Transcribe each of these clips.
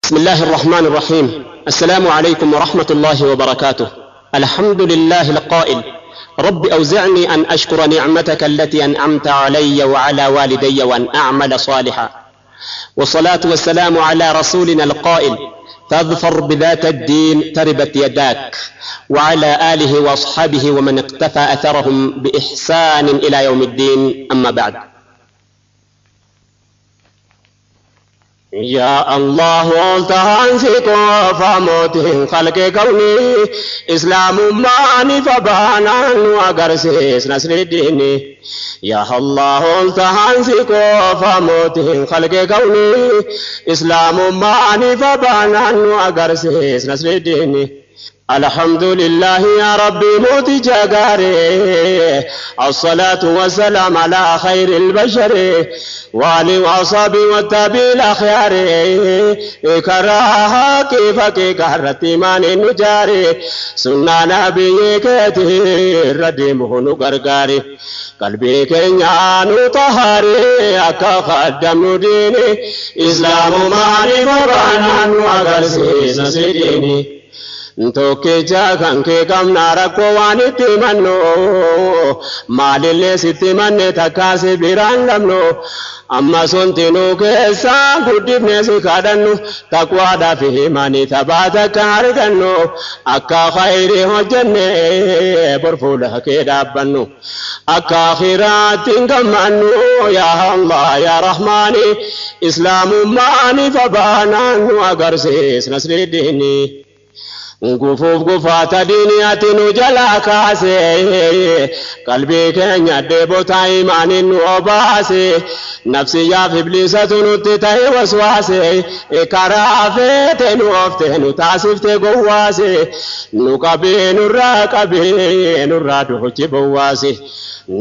بسم الله الرحمن الرحيم. السلام عليكم ورحمة الله وبركاته. الحمد لله القائل: رب أوزعني أن أشكر نعمتك التي أنعمت علي وعلى والدي وأن أعمل صالحا. والصلاة والسلام على رسولنا القائل: فاظفر بذات الدين تربت يداك، وعلى آله وأصحابه ومن اقتفى أثرهم بإحسان إلى يوم الدين. أما بعد. يا الله تهانسك فموتين خلق كوني إسلام ماني فبانا وغرسيس نصر الدين. يا الله تهانسك فموتين خلق كوني إسلام ماني فبانا وغرسيس نصر الدين. الحمد لله يا ربي موت جاغاري، الصلاة والسلام على خير البشر وآله وصحبه والتابعين الأخيار. كراها كيف كرت إيمان النجاري، سنة نبي كثير ردمه نغرغاري. قلبي كنيان طهاري أكا خدم ديني، إسلام معرفة بانان وغرسيس سيديني. Tokkicha kan kee qabna rakkoo waan itti himannu, maalillee sitti himanne takkaasi biraan qabnu. Amma suntinuu keessaa guddifnee si kadhannu, taqwaadhaa fi himanii taphata akka argannu. Akka khayrii hojjenne bor fuula kee dhaabbannu, akka akhiraatti hin gammannu. Yaa Allah yaa Rahmaani, islaamummaani fabaanaan nu agarsiis nasri diini. Ngufuuf gufaata diiniyaati nu jalaa kaase, qalbii keenya dheebota imaanin nu obaase. Nafsiyyaaf ibliisatu nutti ta'e waswaase, karaa feete nu ofte nu taasifte gowwaase. Nu qabee nurraa duuchi bowwaase,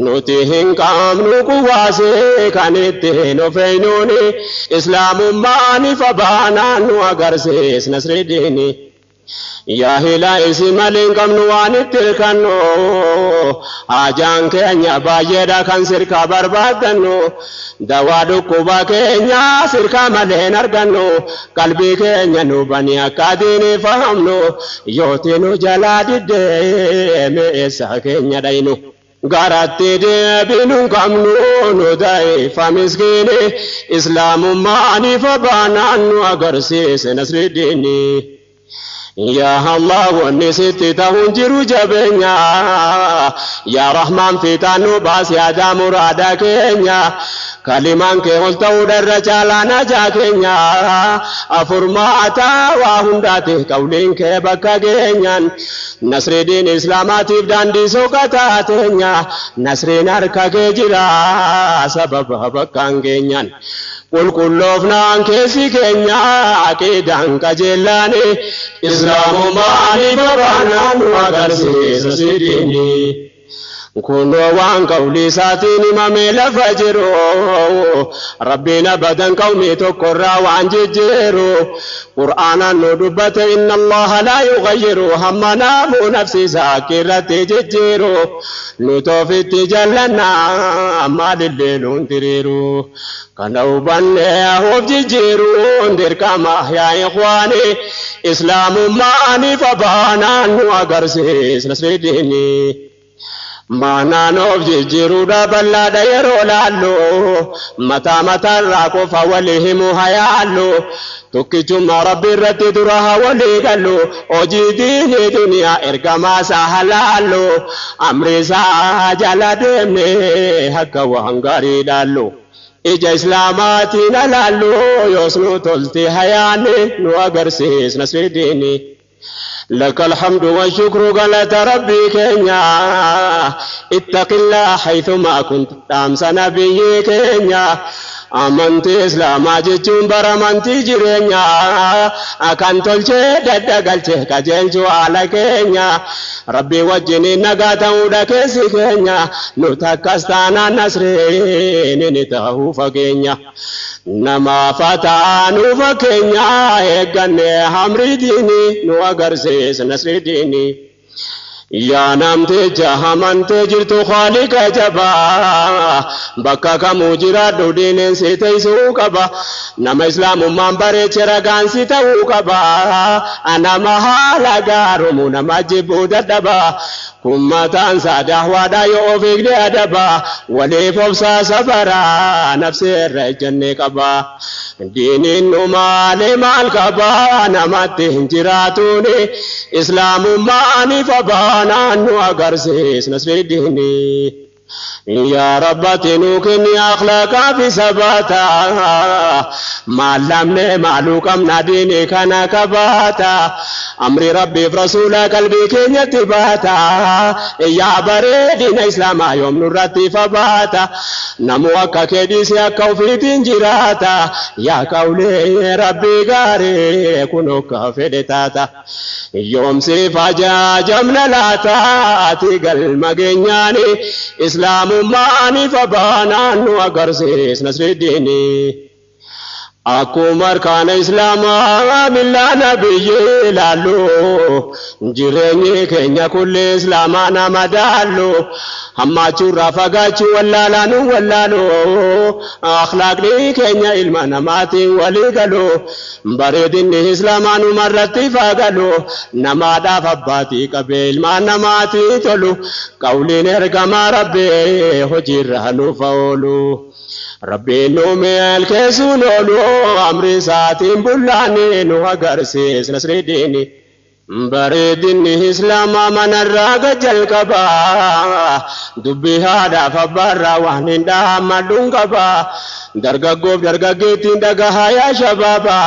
nuti hin qabnu quwaase. Kan ittiin of eenyuuni islaamummaani fabaanaan nu agarsiis nasri diini. Yaa hilaa isi maliin qabnu waan itti hirkannu, hajaan keenya baay'eedha kan sirkaa barbaadannu. Dawaa dhukkuba keenya sirkaa malee hin argannu, qalbii keenya nu bani akka diinii fahamnu. Yooti nu jalaa diddee eessa keenya dhaynu, garatti deebinu hin qabnu. Nu da'ifa miskiini, islaamummaani fabaanaan nu agarsiise nasri diini. يا الله ونسيت تهنجر جبنيا، يا رحمن فتانو باس يا دا مرادا كينيا. كلمان كي هلتو درجالا نجا كينيا، أفرماتا وهنداتي كولين كي بكا كينيا. نصر دين إسلاماتي بدان دي سوكتا تينيا، نصر ناركا كيجرا سبب بكا كينيا. قلوفنا كيسي كينيا عقيدان كجلاني، إسلام ماني فبانان وغرسيس سيديني. كنوا وان قولي ساتيني مميل فجرو، ربنا بدن قومي تقرى وان ججيرو. قرآنا ندبت إن الله لا يغير همنا مو نفسي ساكرة ججيرو. نتوفي تجلنا أما لليل تريرو، كانوا بنيه ججيرو. ندير كما يا إخواني إسلام ماني فبانان وغرسيس نصر ديني. Mana noof jijjiiruudha bal'aadha yeroo laallu, mataa irraa qofa walii himu hayaallu. Tokkichummaa rabbi irratti dura walii gallu, hojii diinii duniyaa ergamaa isaa halaallu. Amri isaa jala deemne akka waan gaarii laallu, ija islaamaatiin alaallu. Yoos nu tolti hayaanni nu agarsiis nasri diini. لك الحمد والشكر قالت ربي كينيا، اتق الله حيثما كنت أمس نبي كينيا. أمنت إسلام جتشون برمانتي جرينيا، أكان تلشي ددقلشي كجلشو على كينيا. ربي وجني نقاتا ودكيسي كينيا، نتكستانا نسرين نتهو فكينيا. نما فتانو فكينيا، إيقاني حمري ديني نو أغرسيس نسر ديني. يا نمت جهمن تجرت خالق جبا بكا كموجرا دودين سيتي سوكبا نما إسلام مانبري چرغان سيتو كبا أنا محالا غارمو نما جبو ددبا كمتان ساده وادا يوفيق دي أدبا ولي فبسا سفرا نفسي الرجن كبا دين نمالي مال كبا نمتين جراتوني إسلام ماني فبانا نو أغرسيس نسبي ديني يا رب تنوكني أخلاق في سباتا ما لمني معلوكم نديني كان كباتا أمري ربي في رسول قلبي كن يتباتا يا بريدين إسلام يوم نرتي فباتا نموكا كديسي أكو في تنجراتا يا كولي ربي غاري كنوكا فدتاتا يوم سيفا جا جمنا لاتا تيقل مغنياني إسلام ماني فبانا نو أغرسيس نصر الديني أكو مركان إسلام ملا نبي لالو جيرني كنيا كل إسلام أنا مدالو هما چورا فقاچو واللالانو واللالو أخلاق لي كنيا إلمانا ماتي وليقلو بردين إسلامانو مرتي فقلو نمادا فباتي قبل ما نماتي تلو قولي نرقم ربي هجيرانو فولو ربي نومي الكيسون ولو أمري ساتين بلاني نو أغرسيس نصر الديني بردين إسلام من الراق جلقبا دبي هذا فبرا وحنين دا مدون قبا درگا گوب درگا گیتین دگا يا شبابا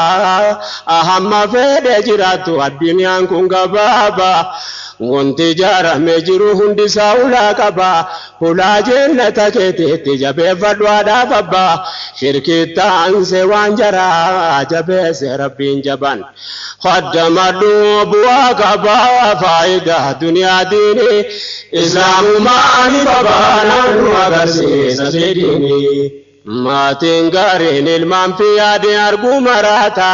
أهم فيد جراتو الدنيا كونغا بابا وانتي جارة مجرو هندي ساولا كبا هلا جنة كيتي تجابي فدوا دا فبا شركي تانسي وانجرا جابي سربين جبان خدم الدوبوا كبا فايدة دنيا ديني إسلام ماني بابا نانو أغرسيس سيديني ماتين غارين المام في يادي أرقو مراتا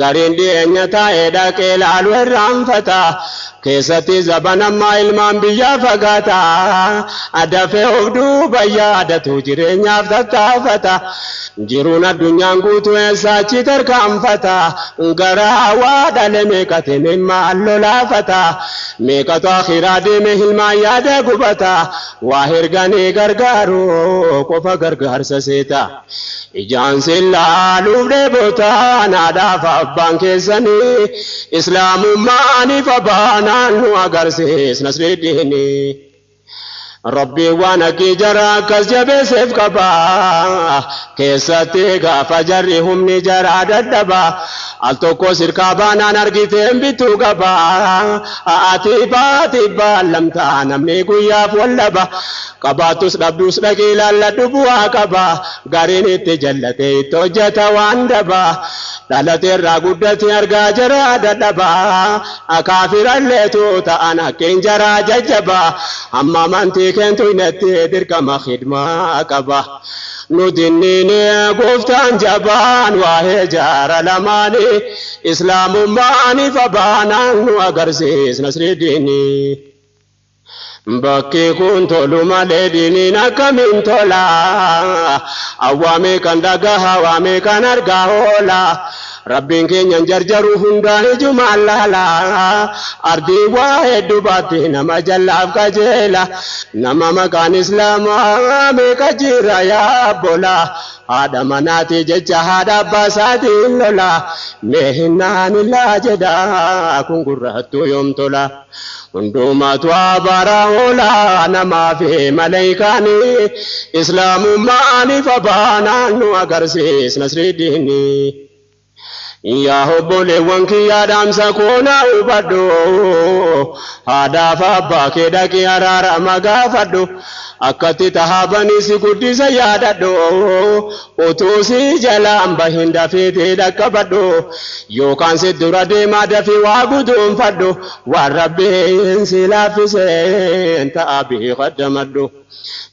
غارين دي انيتا ايدا كيلال ورام فتا كيستي زبانا ما المام بيا فقاتا أدفع أفدو بيا دتو جيرين يافتا فتا جيرونا الدنيا نقوتو إساتي تركام فتا غرا وادا لميكتي من معلو لا فتا ميكتو آخرا دي مهل ما يادا قبتا واهرغاني غرغارو كوفا غرغار سسيتا إجان سلالو ديبوتا نادا فابان كيساني إسلام ماني فبانا نو أغرسيس نصر الديني ربي وانا كي جرى كسجب سيف كبا كيستي غافا جريهم نجرى ددبا التوكو سركابانا نرغيتهم بيتو كبا آتي باتي لم تانمني قياف واللبا كباتوس ربدوس لكيلا لدبوا كبا غاريني تجلتي توجتا واندبا دالتي راغودتي أرغا جرى ددبا أكافر الليتو تانا كين جرى ججبا أما منتي كنتو نتي دركما خدمة كبا ندنيني قفتان جبان وهي جار لماني إسلام ماني فبانا وغرسيس نصر الديني بكي كنت لما لديني نكمين تولا أوامي كان دقها وامي كان أرقاولا ربين كين ينجرجرو هنداني جمالالا أردي واحد دباتي نما جلاب كجيلا نما مكان إسلام آمي كجيرا يا بولا هذا مناتي ججا هذا باساتي لولا مهناني لا جدا كنقرهتو يوم تولا unduma tuabara hola nama fi malaikani Islam mani fabana nu agarsis nasridini ya hobole wanki adam sakona ubado hada fabba kedaki arara magafado akati tahabani sikudisa yadado otosi jalam bahinda fete dakabado yo kanse durade madafi wagudum fado warabbe silafise enta abi qadamado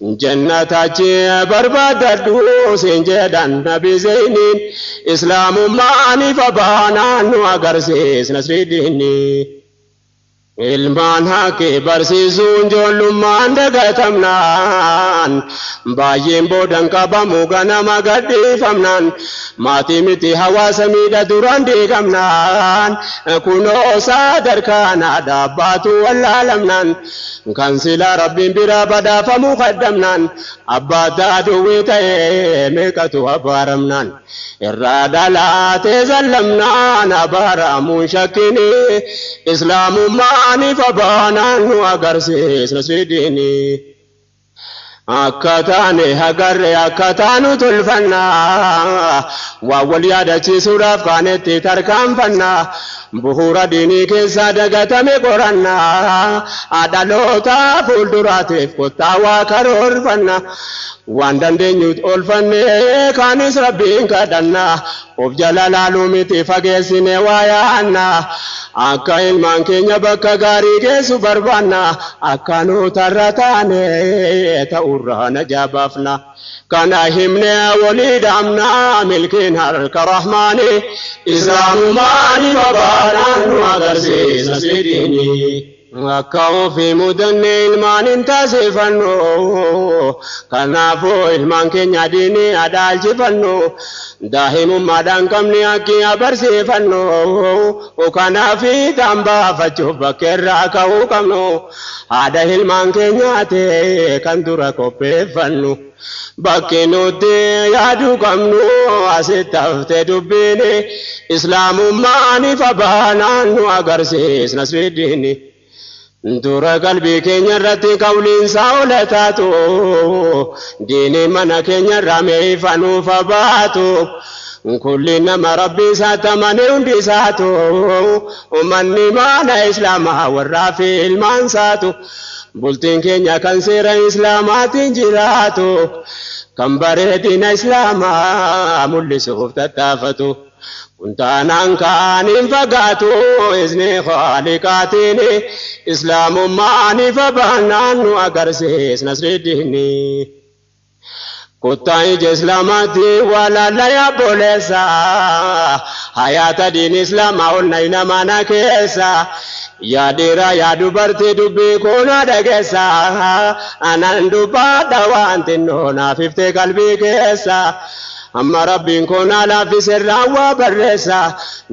جنتاچي برباددو سنجدان نبي زينين إسلام ماني فبانا نو أغرسيس نصر الديني ilmaan haqqi barsiisuun ijoollummaan dagatamnaan baay'een boodan qabamu ganama gadhiifamnaan maatii miti hawaasa miidha duraan diigamnaan kunoo sadarkaan dhaabbaatu wallaalamnaan kan silaa rabbiin biraa badhaafamuu qaddamnaan abbaa taaduwwii ta'ee meeqatu abaaramnaan irraa dhalaatee zallamnaan abaaramuun shakkini islaamummaan ifa baanaan nu agarsiisna sidiini akkataane hagarre akkataanu tolfannaa waa wal yaadachiisuudhaaf kaanetti tarkaanfannaa bu'uura diinii keessaa dagatame qorannaa dhaloota fuulduraatiif kottaa waa karoorfannaa waan dandeenyuut oolfannee kaanis rabbiin kadhannaa of jala laaluu miti fageessine waa yaannaa akka ilmaan keenya bakka gaarii geessu barbaannaa akka nutarra taane ta'urraa najaa baafna kana himne walii dhaamnaa milkiin harka rahmaani islaamumaani babaadhaan nu agarsiisa sidiini akka ofii mudanne ilmaan hin taasifannu kanaafuu ilmaan keenya diinii adaalchifannu daa'imummaadhaan qabni akkii abarsiifannu kanaafi tambaafachuuf bakkeerraa ka'uu qabnu haadha ilmaan keenyaati kan dura qopheeffannu bakki nuti yaaduu qabnu asitti haftee dubbiini islaamummaan ifa baanaan nu agarsiisna sidiini dura qalbii keenya irratti qawliinsaa ola taatu diinii mana keenya irraa meeyfanuuf baatu kulli nama rabbii isaatti amane hundi isaatu ummanni mana islaamaa warraa fi ilmaan isaatu bultiin keenya kan seera islaamaatiin jiraatu kan bareedina islaamaa mul'isuuf tattaafatu kuntaanaan kaaniin fagaatu izni khaliqaatiin islaamummaan ifa baanaan nu agarsiisna sidiini kuttaa ija islaamaatti walaala yaabboleessa hayaata diin islaamaa olna inamana keessa yaadira yaa dubartii dubbii kuna dhageessa anan dubbadha waan xinnoo naaf iftee qalbii keessa amma rabbiin kun alaafis irraa waa barreessa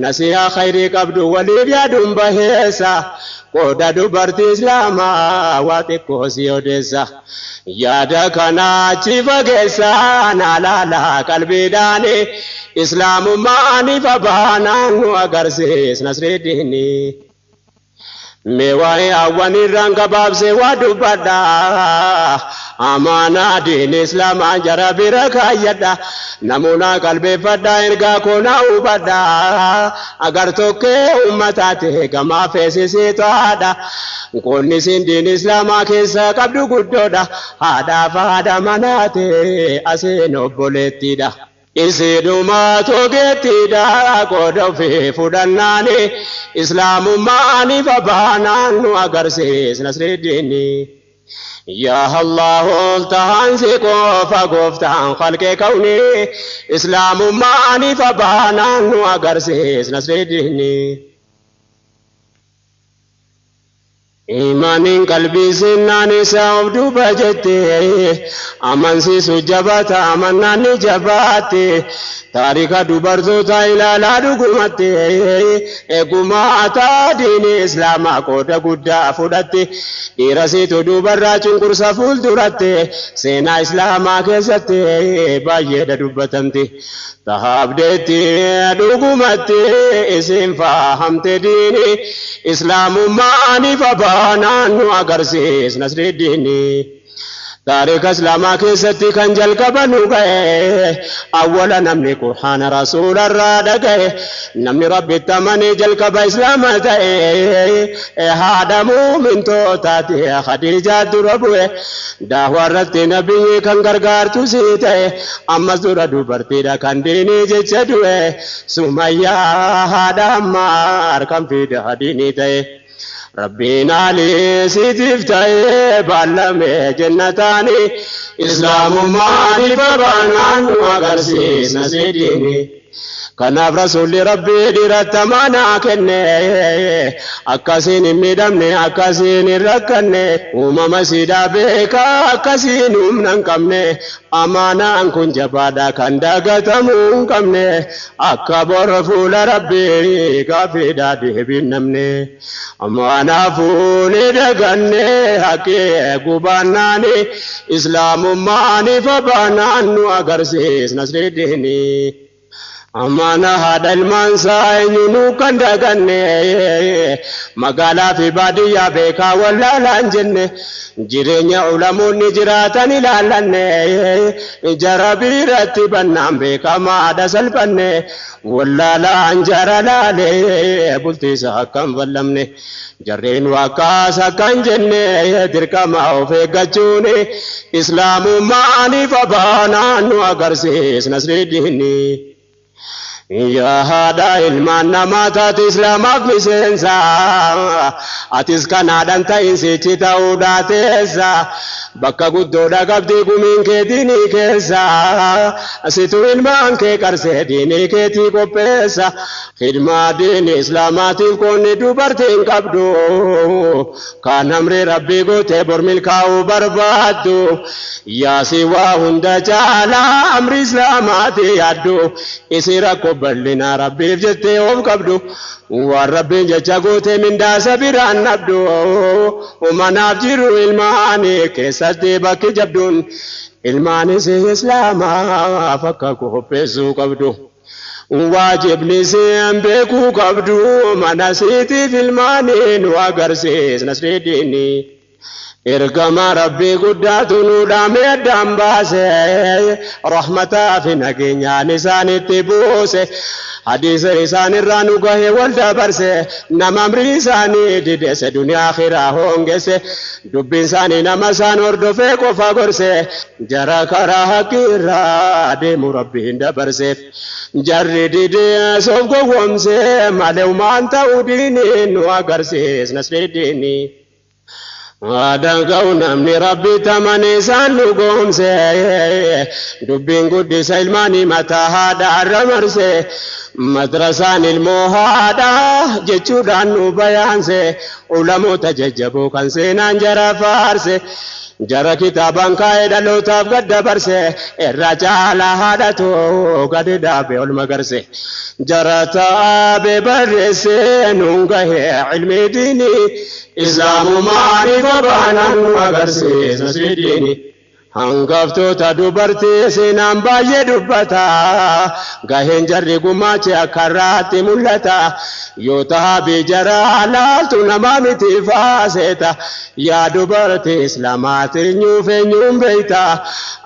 nasihaa khayrii qabdu waliif yaaduun baheessa qooda dubartii islaamaa waa xiqqoo si odeessa yaada kana achi fageessa naalaala qalbiidhaan islaamummaan ifa baanaan nu agarsiisna sidiini meewaayi awwanirraan gabaabsee waa dubbadha amaanaa diin islaamaa jara bira kaayyadha namuuna qalbeeffadha ergaa koonaa hubadha agar tokkee ummataate gamaa feesisii to'aadha qoonni siin diin islaamaa keessa qabdu guddoodha haadhaaf haadha manaate asiin obboleettiidha isiidhumaa togeettiidha qooda ofii fudhannaani islaamummaan ifa baanaan nu agarsiisna sidiini yaa Allah oltahansi qofa gooftaan khalqee kawni islaamummaan ifa baanaan nu agarsiisna sidiini iimaanin qalbii sinnaan isaa of duuba jette amansiisu jabaata amannaan ni jabaatte taarika dubartoota ilaalaa dhugumatte eegumaataa diini islaamaa qooda guddaa fudhatte dhiirasiitu dubarraa cunqursa fuulduratte seenaa islaamaa keessatti baay'eedha dubbatamte tahaabdeetti dhugumatte isin fahamte diini islaamummaan ifa baanaan nu agarsiisna sidiini taarika islaamaa keessatti kan jalqabanu ga'e awwala namni qur'aana rasuularraa dhaga'e namni rabbitti amane jalqaba islaama ta'e haadha muumintootaati khadiijaa dura bu'e daawarratti nabiyyi kan gargaartu sii ta'e ammas dura dubartiidha kan diinii jecha du'e sumayyaa haadha ammaar kan fida diinii ta'e ربنا علي سيتفتاي بالمي جنتاني اسلام ما نفبانان وغرسيس نسيديني kanaaf rasuulli rabbii dhiirattamaanaa kenne akkasiin hin miidhamne akkasiin hin rakkanne uumama siidaa beekaa akkasiin humna hin qabne amaanaan kun jabaadha kan dagatamuu hin qabne akka borra fuula rabbii gaafiidhaa deebiin namne amaanaa fuuni daganne haqqee gubaannaani islaamummaani fabaanaan nu agarsiis nasridiini amana hada ilmansa enyunu kandaganne magala fi baadiyaa beekaa wallaalaan jenne jireenya ulamoonni jiraatan ilaalanne jara biratti bannaan beekamaa haada salphanne wallaalaan jara laale bultiisa akkan ballamne jarreen wakkaas akkan jenne dirqama of eeggachuun islaamummaaniif abaanaan nu agarsiis nasridiini يا هذا المعنى ما تات إسلامك مسنسا أتيس كندا تاينسي تاودا تيسا بكا قدودا قبدي قمين كديني كيسا أسيتو المعنى كيكارسي ديني كيتي كوبيسا خدمة دين إسلاماتي كوني دوبرتين قبدو كان أمري ربي قوتي برميل كاو بربادو يا سوا هندا جالا أمري إسلاماتي يادو إسيرا بلنا ربي جتي أم كبدو وربي جتشاقوتي من داس بران نبدو وما نافجر الماني كيساتي باكي جبدون الماني سي إسلاما فكاكو بيسو كبدو واجب نسيم بيكو كبدو ما نسيتي في الماني نواقرسيس نسري ديني إرقما ربي قداتو نودامي دامباسي رحمتا في نقينيا نساني تبوسي حديث رساني رانو قهي والدبرسي نمام رساني ديدس دنيا خيرا هونگسي دبين ساني نمسان وردو فيكو فاقرسي جرا كرا حقيرا ديمو ربي دبرسي جري ديدي سوفكو ومسي ماليو مانتا وديني نواقرسي نسري ديني Adangau namni Rabbi tamani sanu gomse dubbin guddisa ilmaani mataa haadha arramarse madrasaan ilmoo haadha jechuudhaan nu bayaanse ulamoota jajjaboo kan seenaan jara faarse jara kitaabaan kaa'ee dhalootaaf gadda barse irra caalaa haadhatoo gadi dhaabe ol magarse jara taa'abe barreesse nuun gahee ilmi diini islaamumaani fabaanaan nu agarsiisa sidiini hangaftoota dubartii seenaan baay'ee dubbata gaheen jarri gumaache akka irraatti mul'ata yoo tahabii jaraa laaltu namaa miti faaseeta yaa dubartii islaamaati eenyuun beeyta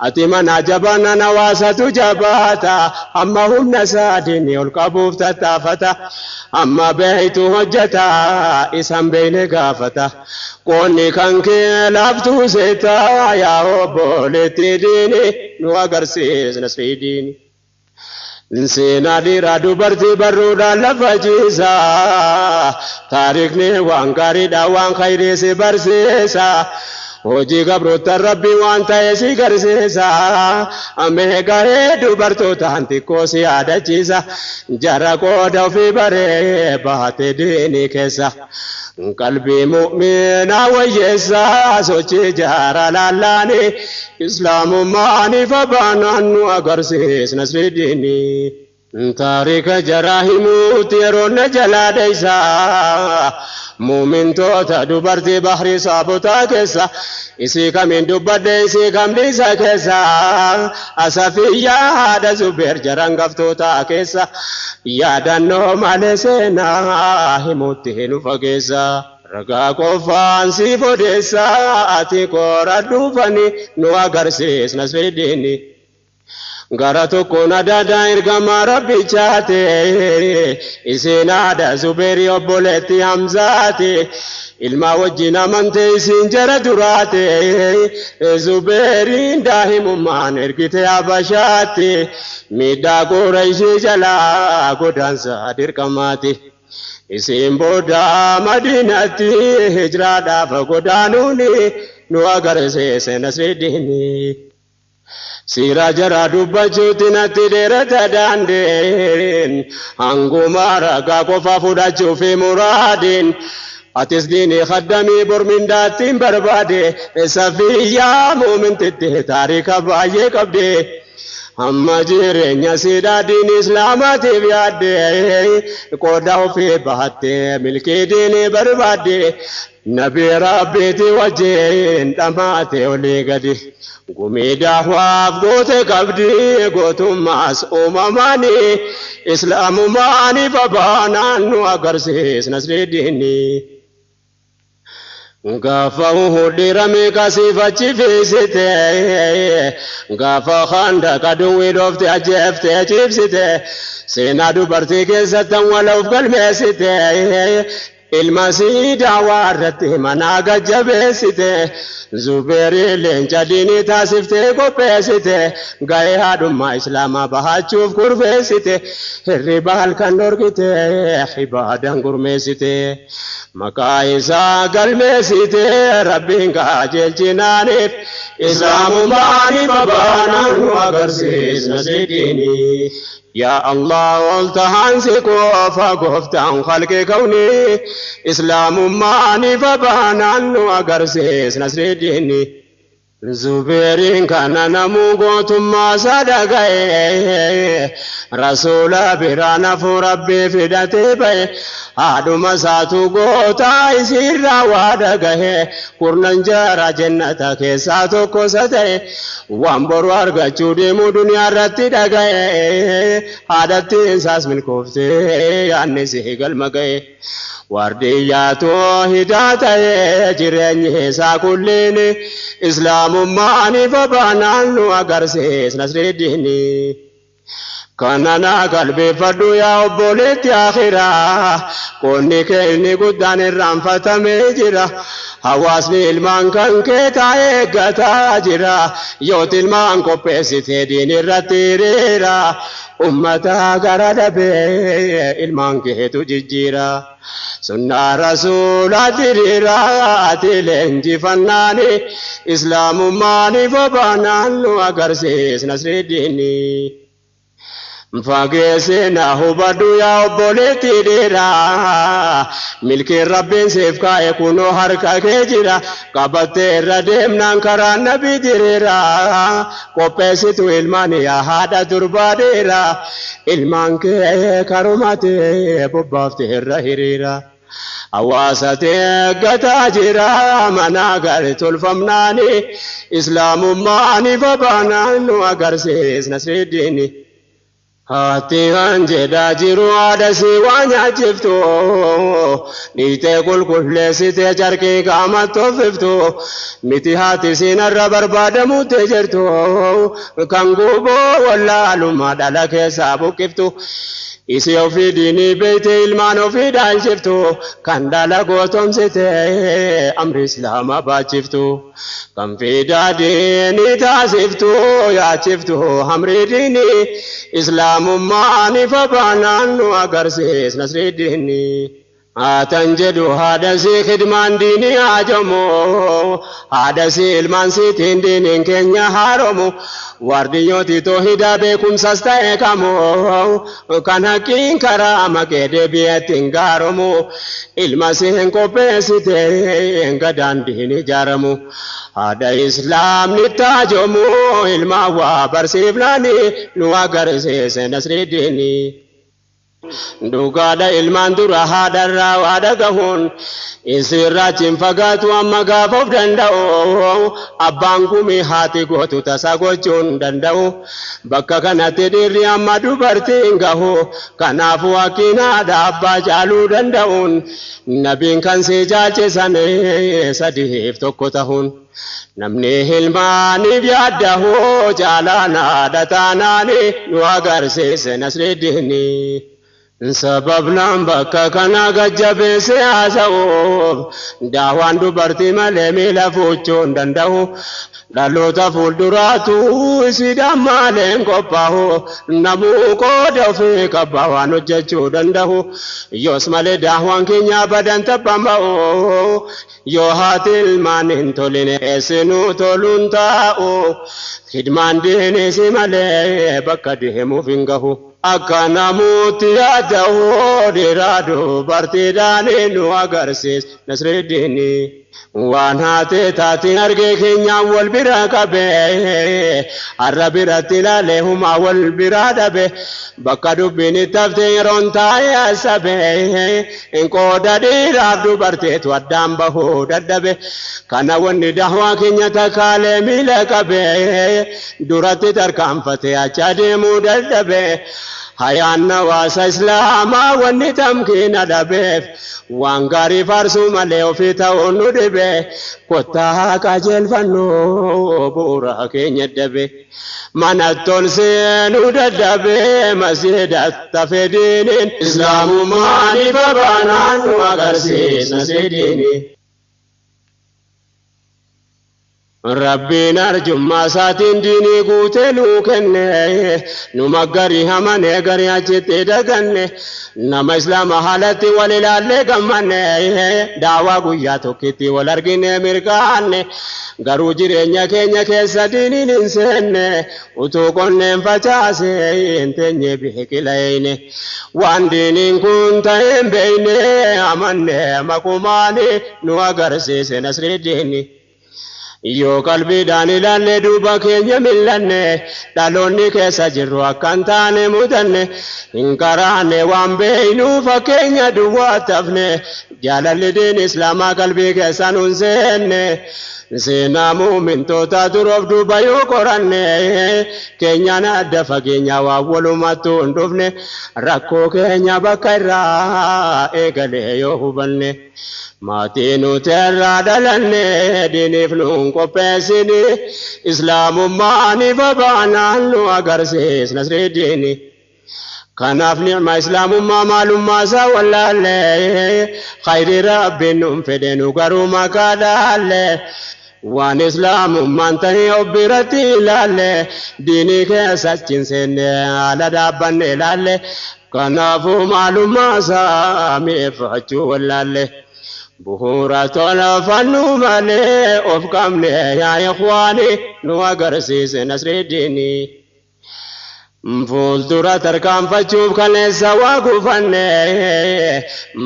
ati mana jabanan hawaasatu jabaata amma humna isaadini ol qabuuf tattaafata amma beeytu hojjeta isan beeyne gaafata qoonni kan kee laaftuu seeta yaa obbo letidini nu agarsiisna sidini insina dira dubartii barruudhaan lafa jiisa taariikni waan gaariidha waan khayrii si barsiisa hojii gabroota rabbii waan ta'e si garsiisa amee garee dubartootaan xiqqoo si yaadachiisa jara qooda ofii baree baate diinii keessa qalbii mu'minaa wayyeessa sochii jara lallaani islaamummaani fabaanaan nu agarsiisna sidiini taarika jaraa himuuti yeroonna jalaa deeysa muumintoota dubartii bahrii saabotaa keessa isii kamiin dubbadde isii kamdhiisa keessa asafiyyaa haadha zubeer jaran gaftoota keessa yaadannoo malee seenaa himuutti hin fageessa ragaa qofaan siif odeessa ati qoradhuufani nu agarsiisna sidiini gara tokkoon adaadaa ergamaa rabbichaate isiin haadha zubeerii obboleetti hamzaate ilmaa wajjin amante isiin jara duraate zubeeriin daahimummaan ergite habashaatti miidhaa qoora ishee jalaa godaansa dirqamaati isiin booda madiinatti hijraadhaaf godaanuuni nu agarsiisna sidiini Sira jara dubbachuutti natti dheerata daandeen hanguma ragaa qofa fudhachuuf muraadeen atis diinii khaddamii bormindaattiin barbaade safiyyaa muumintitti taarika baay'ee qabde amma jireenya sidaa diin islaamaatiif yaadde qooda ofii bahatte milkii diinii barbaadde nabi rabbiiti wajjin dhamaate olii gadi gumii daahwaaf goote qabdi gootummaas uumamaani islaamumaani fabaanaan nu agarsiis nasri diinii gaafa hudhiirame kasiifachi fiisite gaafa khanda kaduwwii dhoofte ajjeefte cibsite seenaa dubartii keessattan waloof galmeessite ilma siidaa warratti manaa gajjabeessite Zubeeri leenca diinii taasiftee qopheessite ga'ee haadhummaa islaamaa bahachuuf kurfeessite hirriba halkan dhorkite ibaadan gurmeessite maqaa isaa galmeessite rabbiin qajeelchinaaniif islaamumaaniif abaanaan nu agarsiisna sidiinii يا الله والتهانسك وفاقفتان خلق كوني إسلام ماني فبانا وقرسيس نصر الديني زبيرين كان نموغو ثم صدقائي رسول برانا فربي فدتي بي هادو مساتو غوتا يسير وادقائي قرنان جارا جنتا كيساتو كوستي وانبرو أرغچو ديمو دنيا رتي دقائي هادتي انساس من كوفتي يعني سيقل مقائي واردياتو هداتا جريني ساكوليني إسلام ماني فبانان وقرسيس نصر الديني كاننا قلبي فردو يا أبوليت آخرا كوني كيني قدان الرنفة ميجرا حواسني المان كان كيتا إيقاتا جرا يوت المان كوبيسي دين الرتيريرا أمتا قرد بي المان كيتو ججيرا سنة رسول تريرا تلنجي فناني إسلام ماني فبانان وقرسيس نصر الديني فاقسنا هبادو يا أبوليتي ديرا ملكي ربين سيفكا يكونو حركا كجيرا قبطي رديم نانكرا نبي ديرا قوبسيتو الماني يا هادا دربا ديرا المان كي كاروماتي ببافتي الرهيريرا أواساتي قتا جيرا مناقر تلفمناني إسلام ماني فبانان وقرسيس نصر الديني هاتي هنجدا جيرو عدسي وانيا جفتو نيتي كل سيتي جاركي قامتو ففتو ميتي هاتي سين الربر بعد موتي جرتو كانقوبو ولا لما دالك سابو كفتو إسيو في ديني بيتي المانو في دال شفتو كان دالكو تمسيتي أمر إسلام باجفتو كان في داديني تاسفتو يا شفتو أمر ديني إسلام ماني فبانان وقرسيس نصر الديني أتنجدو هذا سي خدمان ديني عجمو هذا سي المانسيتين دينين كنيا هارمو وارديوتي توهيدا بكم سستا كامو كان حقين كرامة كده بيتين غارمو المسيحين كوبيسيتين غدان ديني جارمو هذا إسلام نتاجمو الماوا برسيفلاني نواغرسيس نصر الديني Dugada ilman dura hadarra wadagahun isirrachin fagatu amma gaafof danda'u abbaan gumii haati gootu tasa gochuun danda'u bakka kanatti dhiirri amma dubartiin gahu kanaafu hakiinaadha abbaa caaluu danda'uun nabiin kan si jaalchisan sadiif tokko tahun namni hilmaaniif yaaddahu caalaan haadha taanaani nu agarsiise nasri diinii sababnaan bakka kana gajjabe siyaasa'uuf daawaan dubartii malee miila fuuchuu hin danda'u dhaloota fuulduraatu isiidhaan maaleen qophaa'u namuu qooda ofii qabbaa waan hojjechuu danda'u yoos malee daawaan keenya badan taphamba'u yoo haati ilmaan hin toline eessinuu toluun taa'u khidmaan diinisi malee bakka deemuuf hin gahu akka namuutti yaada'u dhiiraa dubartiidhaan nu agarsiis Nasridiini waan haate taatiin argee keenyaan wal bira qabe har'a biratti ilaalee humaa wal bira dhabe bakka dubbiin itti haftee yeroon taa'ee asabe qooda dhiiraaf dubarteetu addaan bahuu dadhabe kana wanni dahwaa keenya takkaalee miila qabe duratti tarkaanfatee achi adeemuu dadhabe hayaan nawaasa islaamaa wanni tamkiina dhabeef waan gaarii faarsuu malee ofii ta'uun nu dhibe kottaa qajeelfannoo bu'uura keenya dhabe manatti ol seenuu dadhabe masjidatti hafee diiniin islaamummaan ifa baanaan nu agarsiisa Nasridiini. Rabbiin arjummaa isaatiin diinii guutee nuu kenne numa garii hamanee garii achitti daganne nama islaama haalatti wal ilaallee gammanne daawaa guyyaa tokkitti wal argine mirgaanne garuu jireenya keenya keessa diiniin hin seenne utuu qonneen facaase hin teenye biqileeyne waan diiniin kun ta'een beeyne amanne makumaani nu agarsiise Nasridiini. Yoo qalbiidhaan ilaalle duuba keenya millanne dhaloonni keessa jirru akkan taane mudanne hin karaanne waan beeynuu fakkeenya duwwaa tafne jaalalli diin islaamaa qalbii keessa nun seenne seenaa muumintoota duroof duuba yoo qoranne keenyaan adda fageenya waan walumattuu hin dhufne rakkoo keenya bakka irraa eegalee yoo hubanne. maatii nuti irraa dhalanne diiniif nuun qopheessini islaamummaan ifa baanaan nu agarsiis Nasridiini. kanaaf ni'ma islaamummaa maalummaa isaa wallaalle khayri rabbiin nuun fedhe nu garuu maqaa dhaalle waan islaamummaan ta'ee obbiratti ilaalle diinii keessa achiin seenne haala dhaabbanne ilaalle kanaafuu maalummaa isaa mi'eeffachuu wallaalle. bu'uura tola fannu malee of qabne yaa ikhwaani nu agarsiise Nasridiini. fuuldura tarkaanfachuuf kaleessa waa gufanne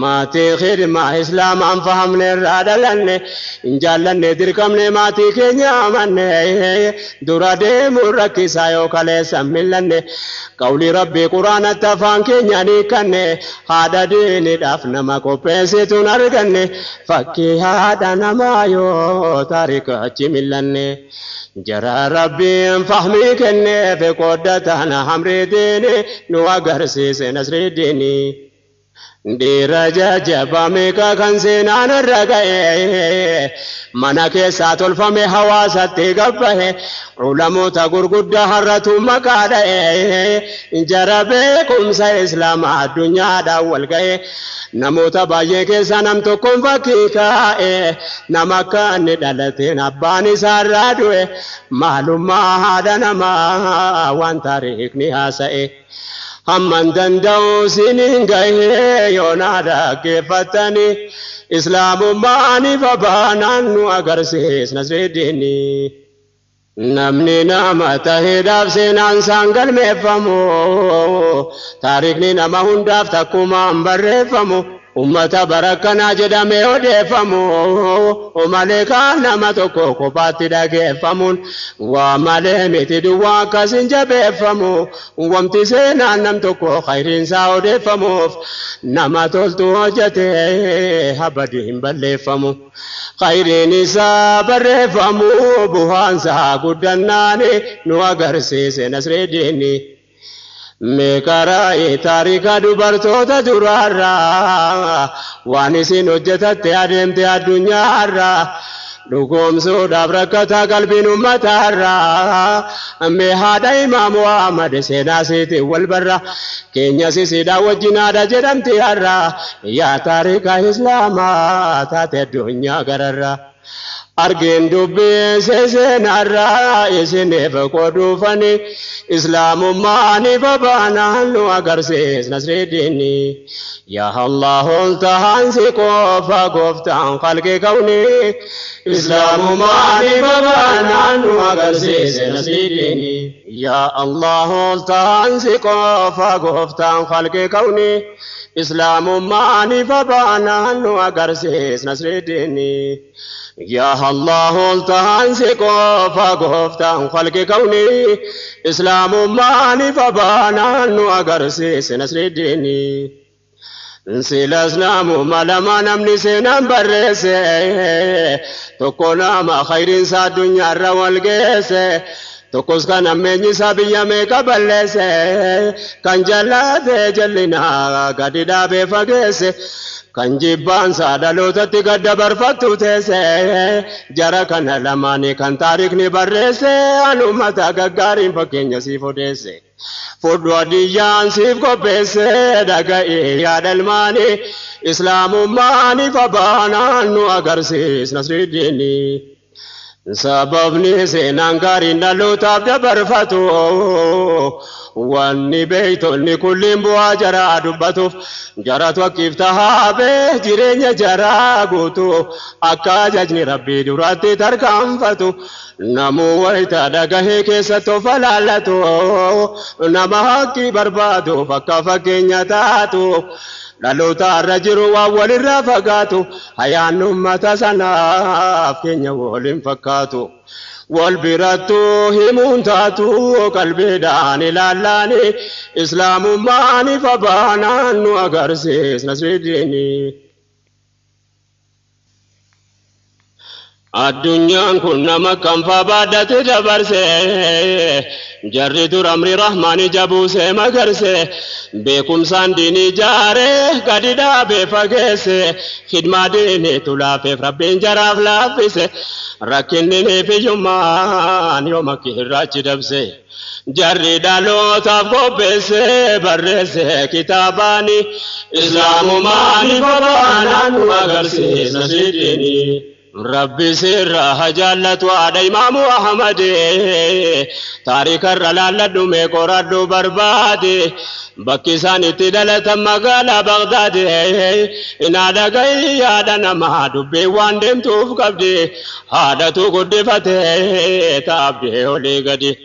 maatii khidmaa islaamaan fahamne irraa dhalanne hin jaallanne dirqamne maatii keenya amanne dura deemuu rakkisaa yoo kaleessa millanne qawli rabbii quraanatti afaan keenyaan hiikanne haadha diiniidhaaf nama qopheessituun arganne fakkii haadha namaa yoo taarika achi millanne jara rabbiin fahmii kenneef qooddatan hamridiini nu agarsiise Nasridiini. dhiira jajjabaa meeqa kan seenaan irra ga'e mana keessaa tolfame hawaasatti gabbahe ulamoota gurguddaa har'atu maqaa dha'e jara beekumsa islaamaa addunyaadhaan wal ga'e namoota baay'ee keessaa nam tokkoon fakkii kaa'e nama akka inni dhalateen abbaan isaarraa du'e maalummaa haadha namaa waan taariikni haasa'e. hamman danda'u sinin gahee yoonaa dhaggeeffatanii islaamummaan ifa baanaan nu agarsiis Nasridiini. namni nama taheedhaaf seenaan isaan galmeeffamu taariikni nama hundaaf takkumaan barreeffamu ummata barakkanaa jedhamee odeeffamu malee kaan nama tokko kophaatti dhageeffamuun waa malee miti duwwaa akkasin jabeeffamu wamti seenaan nam tokko khayriinsaa odeeffamuuf nama toltu hojjatee habadi hin balleeffamu khayriin isaa barreeffamu bu'aansaa guddannaani nu agarsiise Nasridiini. meeqaraa taarika dubartoota duraarraa waan isin hojjetatte adeemte addunyaarraa لقوم سود أبركتا قلبي نمتارا أمي هذا إمام محمد سينا سيتي والبرا كينيا سيدا وجنا جرم تيارا يا تاريخ إسلاما تاتي الدنيا قررا أرجين دبي سينارا إسني فقدو فني إسلام ماني فبانا لو أقرسيس نصر ديني يا الله تهانسي كوفا كوفتان خلق كوني إسلام ماني فبانا لو أقرسيس نصر ديني يا الله تهانسي كوفا كوفتان خلق كوني إسلام ماني فبانا لو أقرسيس نصر ديني يا الله تهانسي كوفا كوفتان خلق كوني إسلام ماني فبانا نو أغرسيس نصر ديني سيلاسنا ملما نمني سينام برسي تكونا ما خير سا دنيا روالجيسي تكوس كان أمني سابيا ميكابلسي كان جلاد جلنا قددا بفاقسي kan jibban sadalootatti gadda barfattu teesse jara kana lamaani kan taarikni barreesse anumata gaggaariin fakkeenya siif odeesse fudhu adiyyaan siif qopheesse dhaga'ee yaadalmaani islaamummaani fabaanaan nu agarsiis nasriiddiini sababni seenaan gaariin dhalootaaf dabarfatu wanni beeytonni kulliin bu'aa jaraa dubbatuuf jaratu akkiif tahaabee jireenya jaraa guutu akka ajajni rabbii duratti tarkaanfatu namuu wayita dhagahee keessatti of alaallatu nama haqqii barbaaduuf akka fakkeenya taatu dhaloota irra jiru waan walirraa fagaatu hayaan ummata sanaaf keenya waliin fakkaatu wal birattu himuun taatu qalbiidhaan ilaallaani islaamummaani fabaanaan nu agarsiis nasriiddiini addunyaan kun nama kan fabaadhate dabarse jarri dur amri rahmaani jabuuse magarse beekumsaan diinii jaare gadi dhaabee fageesse khidmaa diinii tulaafeef rabbiin jaraaf laaffise rakkinni fiyyummaan yooma kirraachi dabse jarri dhalootaaf qopheesse barreesse kitaabaani islaamumaani fabaanaan nu agarsiis nasriiddiini ربي سر هجالت وعد إمام أحمد تاريخ الرلال دمي قرد برباد بكسان تدلت مقالة بغداد إن هذا قي هذا نما دبي واندم توف قبدي هذا تقد فتي تابدي ولي قدي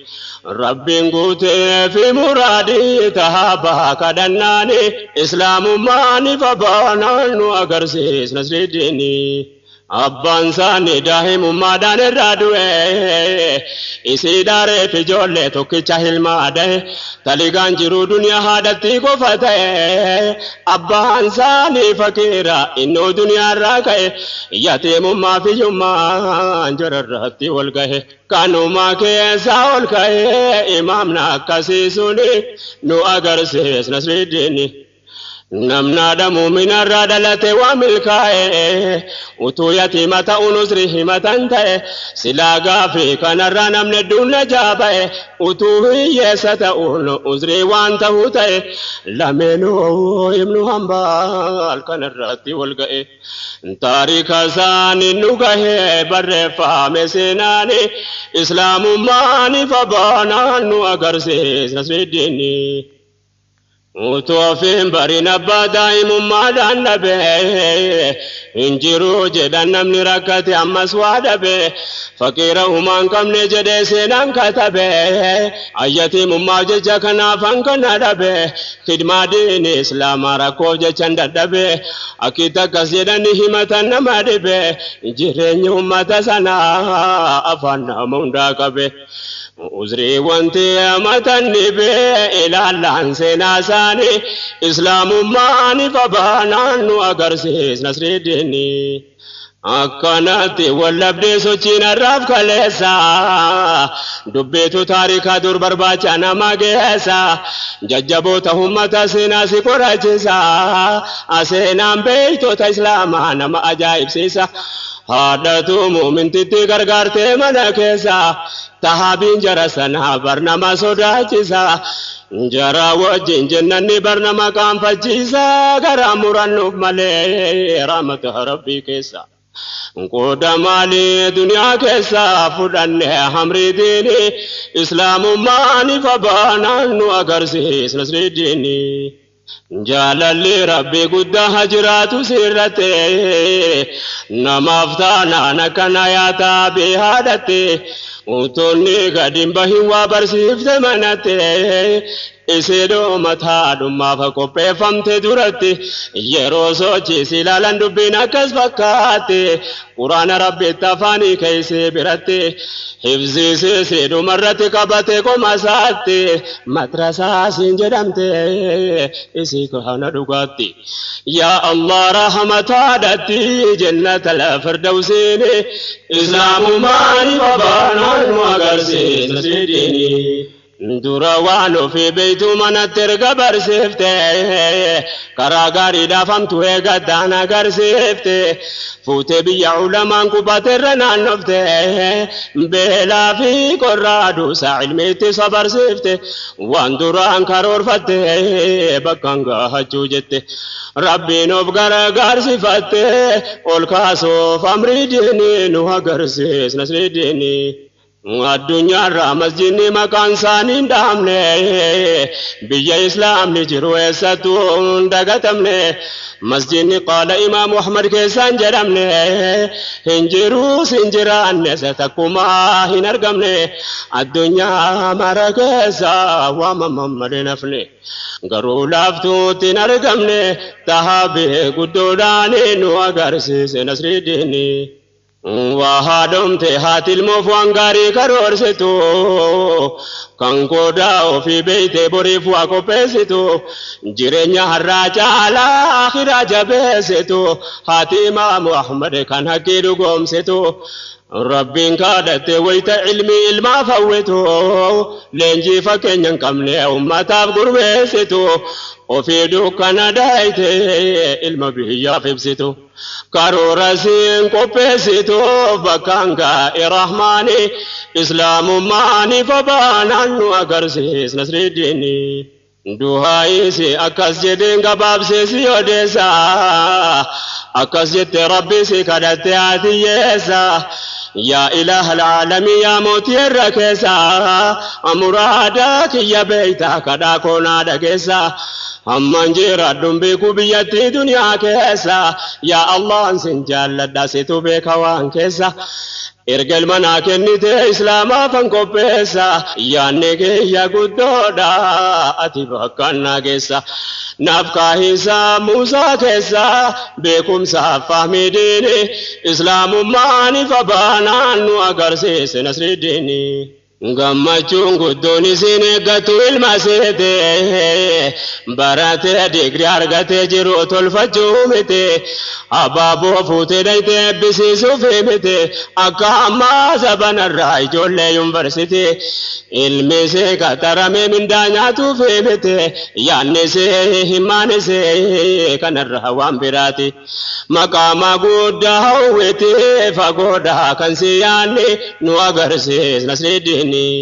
ربي نقوت في مرادي تهابا كدناني إسلام ماني فبانا نوغرسيس نصر الديني أبان ساني داهم مادان الرادوه إسي داري في جولة توكي چاهل ماده تلقان جرو دنيا حادثي قفته أبان ساني فكيرا إنو دنيا راكه يتيم ما في يمان جر الرهتي والقه كانوا ما كيسا والقه إمامنا كسيسوني نو أغر سيس نصر الديني نمنا دمو من الردلة وملكاء وتو يتيمة ونزره متنته سلاغا في كان الرنم ندون جابه وتو هي ستأون أزري وانتهوته لمنو ابن حنبال كان الرد والقئ تاريخ سان نقه برفا مسناني إسلام ماني فبانا نوغرسيس نصر الديني وتوفين برينا بدايم ما دان به انجرو جدان من ركعت اما سواد به فقيره من كم نجد سنان كتبه ايتي مما جكنا فانكنا به خدمه دين اسلام ركو جچند دبه اكيد كسيدن همت نمد به جرن امه سنا افنا موندا كبه أزري وانتي أمتني بي إلى اللانسنا ساني إسلام ماني فبانان وأغرسيس نصر الديني أكانتي واللبدي سوچين الرف كاليسا دبيتو تاريخا دور برباچانا ماغيسا ججبوتا همتا سيناسي قراجيسا أسينام بيتو تا إسلاما نما أجائب سيسا haadhatu muumintitti gargaartee mana keessa tahaabiin jara sana barnama sodaachisa jara wajjin jennanni barnama qaanfachiisa gara murannuuf malee rahmata rabbii keessa qooda maalii duniyaa keessa fudhanne hamri diini islaamummaan ifa baanaan nu agarsiis nasri diini jaalalli rabbii guddaa hajiraatu sirrate namaaf taanaan akkana yaataa beehaadhatte utonni gadin bahin waa barsiifte manate isidoo mataadhummaaf qopheeffamte duratti yeroo sochiisi ilaalan dubbiin akkas fakkaate quraana rabbiitti afaanii keeysee biratte hifziisee dhumarratti qabate qomasaatti madrasaa siin jedhamte isii kana dhugaatti yaa Allah rahmataadhatti jannatal firdawsiin islaamumaan babaanaan nu agarsiisa sidiini dura waan ofii beeytu manatti erga barsiifte karaa gaariidhaaf hamtuu eeggataan agarsiifte fuutee biyya ulamaan qubateerra naannofte beelaa fi qorraa duusaa ilmiitti sabarsiifte waan duraan karoorfatte bakkaan gaahachuu jette rabbiin of gargaarsifatte ol kaasuuf amrii diinii nu agarsiis nasri diinii addunyaarraa masjidni maqaan isaanii dhaamne biyya islaamni jiru eessattuu hin dagatamne masjidni qaala imaamu ahmad keessaan jedhamne hin jiruus hin jiraanne isa takkumaa hin argamne addunyaa mara keessa waamamamma hafne garuu laaftuutti hin argamne tahaabii guddoodhaan nu agarsiise nasri diinii wahaadhomte haatilmoof waan gaarii karoorsitu kan goodaa ofii beeyte boriif waa qopheessitu jireenya har'aa caalaa akhiraa jabeessitu haati imaamu ahmad kan haqqii dhugoomsitu rabbiin kaadhatte wayita ilmii ilmaa fawwitu leenjii fakkeenya hin qabne ummataaf gurmeessitu ofii dukkana daayite ilma biyyaaf ibsitu karoora siin qopheessitu bakkaan gaa'e rahmaani islaamummaan ifa baanaan nu agarsiis nasri diinii duhaayisi akkas jedheen gabaabsee si odeessa akkas jette rabbi si kadhatte haatiyyeessa yaa ilaaha alaalamiin yaa mootii irra keessa amuraadaa kiyya beeyta kadhaa koonaa dhageessa amman jiraadhuun beeku biyyattii duniyaa keessa yaa Allah sin jaalladha situ beeka waan keessa ergal manaa kennite islaamaaf an qopheessa yaanne kiyya guddoodha ati bakkaan nageessa naaf kaahisaa Muusaa keessa beekumsaaf fahmii diini islaamummaan ifa baanaan nu agarsiise nasri diinii gammachuun guddoon isin eeggatu ilma seete baratee digrii argatee jiru tolfachuu miti abaaboo fuutee dhayte eebbisiisuuf miti akka ammaa sabanarraa ijoollee yuunivarsitii ilmi see qaxaramee mindaa nyaatuuf miti yaanni see himaanisee kanarraa waan biraati maqaama guddaa hawwiti fagoodhaa kan si yaanni nu agarsiis nasri diinii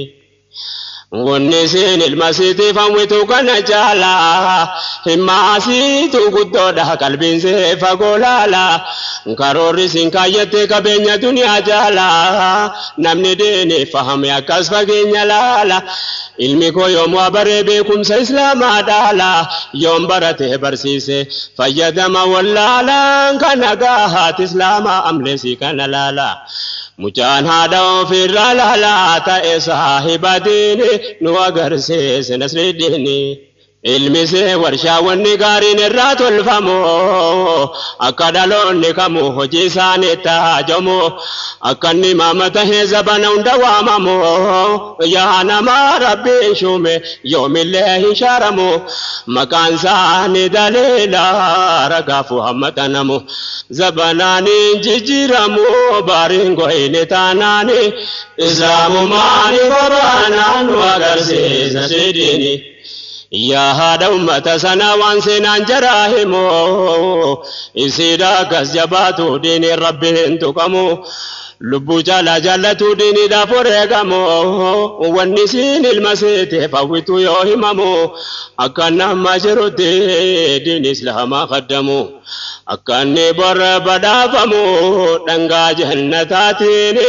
wanni siin ilma siitiif hawwitu kana jaalaa himmaasiitu guddoodha qalbiin see fagoo laala karoorri siin kaayyatte qabeenya duniyaa jaalaa namni diinii fahame akkas fageenya laala ilmi koo yoomuu abaree beekumsa islaamaa dhaala yoom barate barsiise fayyadama wallaalaan kana gaahaat islaamaa amleesii kana laala mucaan haadha ofirraa laalaa ta'e saahiba diini nu agarsiise nasri diinii ilmi see warshaawwanni gaariin irraa tolfamu akka dhaloonni kamuu hojii isaanii taajamu akka inni maamata heezabana hunda waamamu yaa namaa rabbiin shuume yoomillee hin shaaramu maqaan isaanii daliila ragaaf hammatanamu zabanaaniin jijjiiramu baariin goyne taanaani islaamumaan ifa baanaan nu agarsiisa sidini يا هذا أمة سنا وانسنا جراهمو إسيدا كسجباتو دين ربي انتقمو لبو جالا جالتو ديني دا فرقمو والنسين المسيت فوتو يوهممو أكنا مجرد دين إسلام خدمو أكني بر بدافمو دنگا جنتاتيني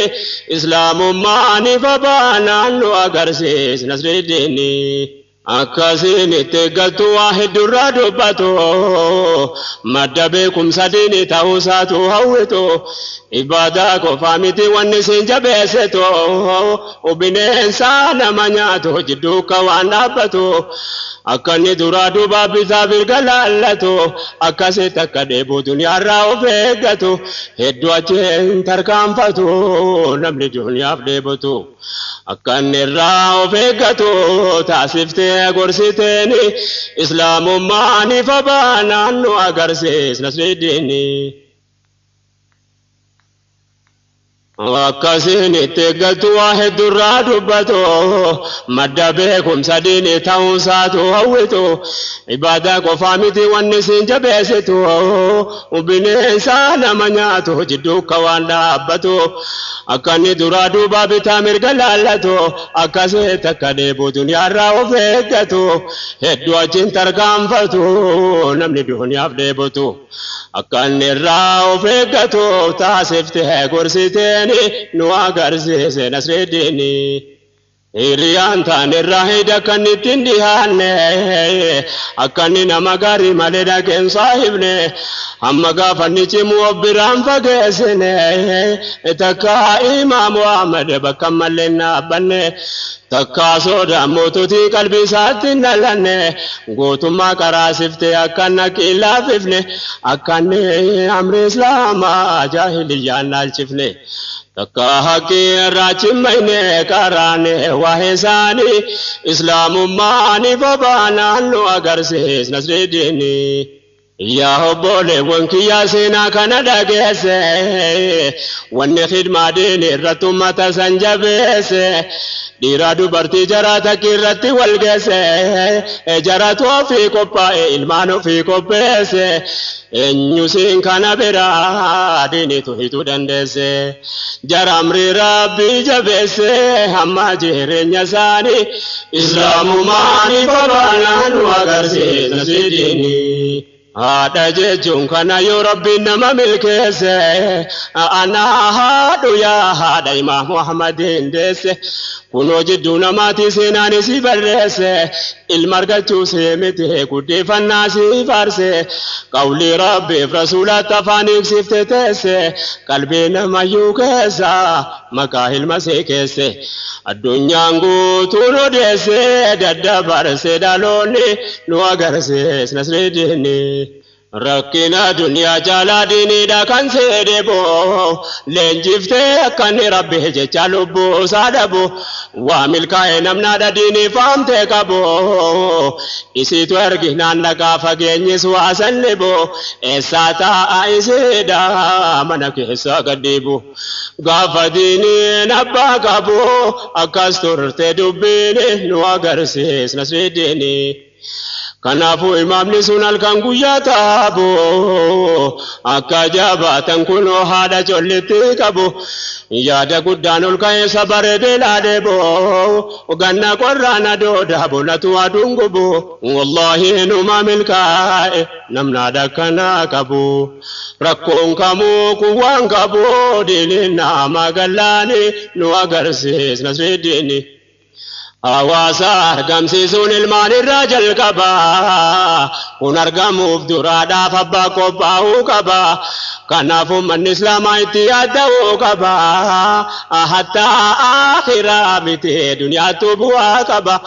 إسلام ماني فبانا لو أغرسيس نصر الديني أكاسين تقلت واحد الرادباتو مدبكم سديني تاوساتو هوتو إباداكو فامتي والنسين جبيستو وبني إنسان منياتو جدوك وانابتو أكاني درادو بابي ذابر قلالتو أكاسي تكدبو دنيا راو فيقتو هدو أجين تركام فتو نملي دنيا فديبتو أكاني راو فيقتو تاسفتي قرسيتيني إسلام ماني فبانا نو أغرسيس نسيديني أكاسين تقلت واحد الرادباتو مدبكم سديني تاوساتو هوتو عبادك وفامتي والنسين جبيستو وبني إنسان منياتو جدوك وانابتو أكاني درادو بابي تامر قلالتو أكاسي تكدبو دنيا راو فيقتو هدو أجين ترقام فتو نمني دنيا فديبتو أكاني راو فيقتو تاسفته قرسيتين نو أغرسيس نصر الدين إريان تاني راهيدا كاني تنديهاني أكاني نمغاري مالدا كن صاحبني أما غافني تيمو برام فقسني تكا إمام محمد بكمل لنا بني تكا صودا موتوتي قلبي ساتنا لني قوتو ما كراسفتي أكانا كلا ففني أكاني أمر إسلام جاهلية نالشفني تكا حقي راچ مينه كارانه واهساني اسلام ماني فبانا لو اغرسيس نصر الدين يا هبول وانكي يا سينا كندا گيسه ون خدمه دين رتم تسنجبس ديرادو برتي جراتا كيرتي والگسه جراتو في كوبا المانو في كوبس Enyusin kana bera dini tuhitu dandese jaramri rabbi jabese hamma jirenya sani islamu mani babana nuagarse nasidini ada jejun kana yo rabbi nama milkese ana hadu ya hada imam muhammadin dese kuno jidduna mati senani sibarese ilmargachu semete kudefanna sifarse qawli rabbi rasula tafani siftese qalbina mayukesa makahil masekese addunyangu tuno dese daddabarse daloni no agarse nasredini ركنا دنيا جالا ديني دا كان سيدبو لنجفته كان ربي جالبو سادبو وامل كاين امنا دا ديني فامته كبو اسي تورغنا نكا فغني سوا سنبو اساتا ايسدا منك حسا قديبو غاف ديني نبا كبو اكستور تدبيني نو اغرسيس نسيدني كنافو إمام نسون الكنغويا تابو أكاجابا تنكونو هذا جولتي كابو يادا قدانو الكاين سبار دلادبو وغانا قرانا دو دابو نتوا دونغبو والله نما ملكاي نمنا دكنا كابو ركون كامو كوان كابو ديننا مغلاني نو أغرسيس نسيديني أواسا قمسيسون المان الرجل كبا ونرقمو بدرادا فباكو باو كبا كنافو من إسلام اتيادو كبا حتى آخر بيتي دنيا تبوا كبا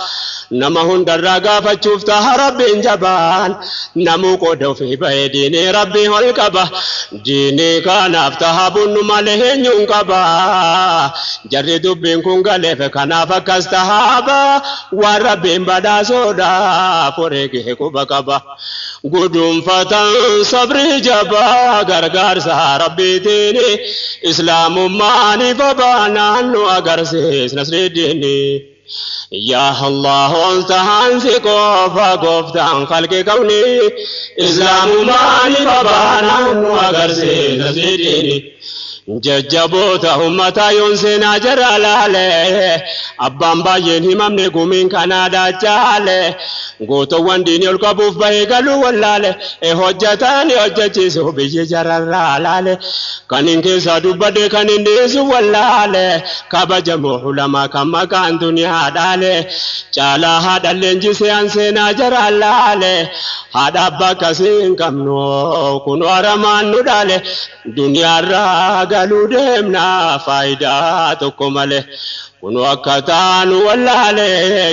نمهن درقا فشوفتها رب جبان نمو قدو في بيديني ربي هالكبا ديني كان افتها بن مالهن ينكبا جردو بينكم غلف كنافا كستها warabin bada soda foreke ko bakaba gudum fatan sabri jaba gargar sa rabbi tene islamu mani fabana no agarse nasredini يا الله انتهانسي قوفا قوفتان خلق كوني إسلام ماني بابانا وغرسي نسيديني jajjaboota ummataa yoon seenaa jara laale abbaan baay'een himamne gumiin kanaa daachaale gootowwan diinii ol qabuuf bahee galuu wallaale hojjetaan hojjechiisu biyyi jararraa laale kan hin keessaa dubbadde kan hin dhiisu wallaale kabajamoo ulamaa kan maqaan duniyaa dhaale caalaa haadhalleen jiseen seenaa jara laale haadha abbaa akkasii hin qabnu kun waramaan nu dhaale duniyaarraa galuu deemna faayidaa tokko malee kun akkaataan wallaale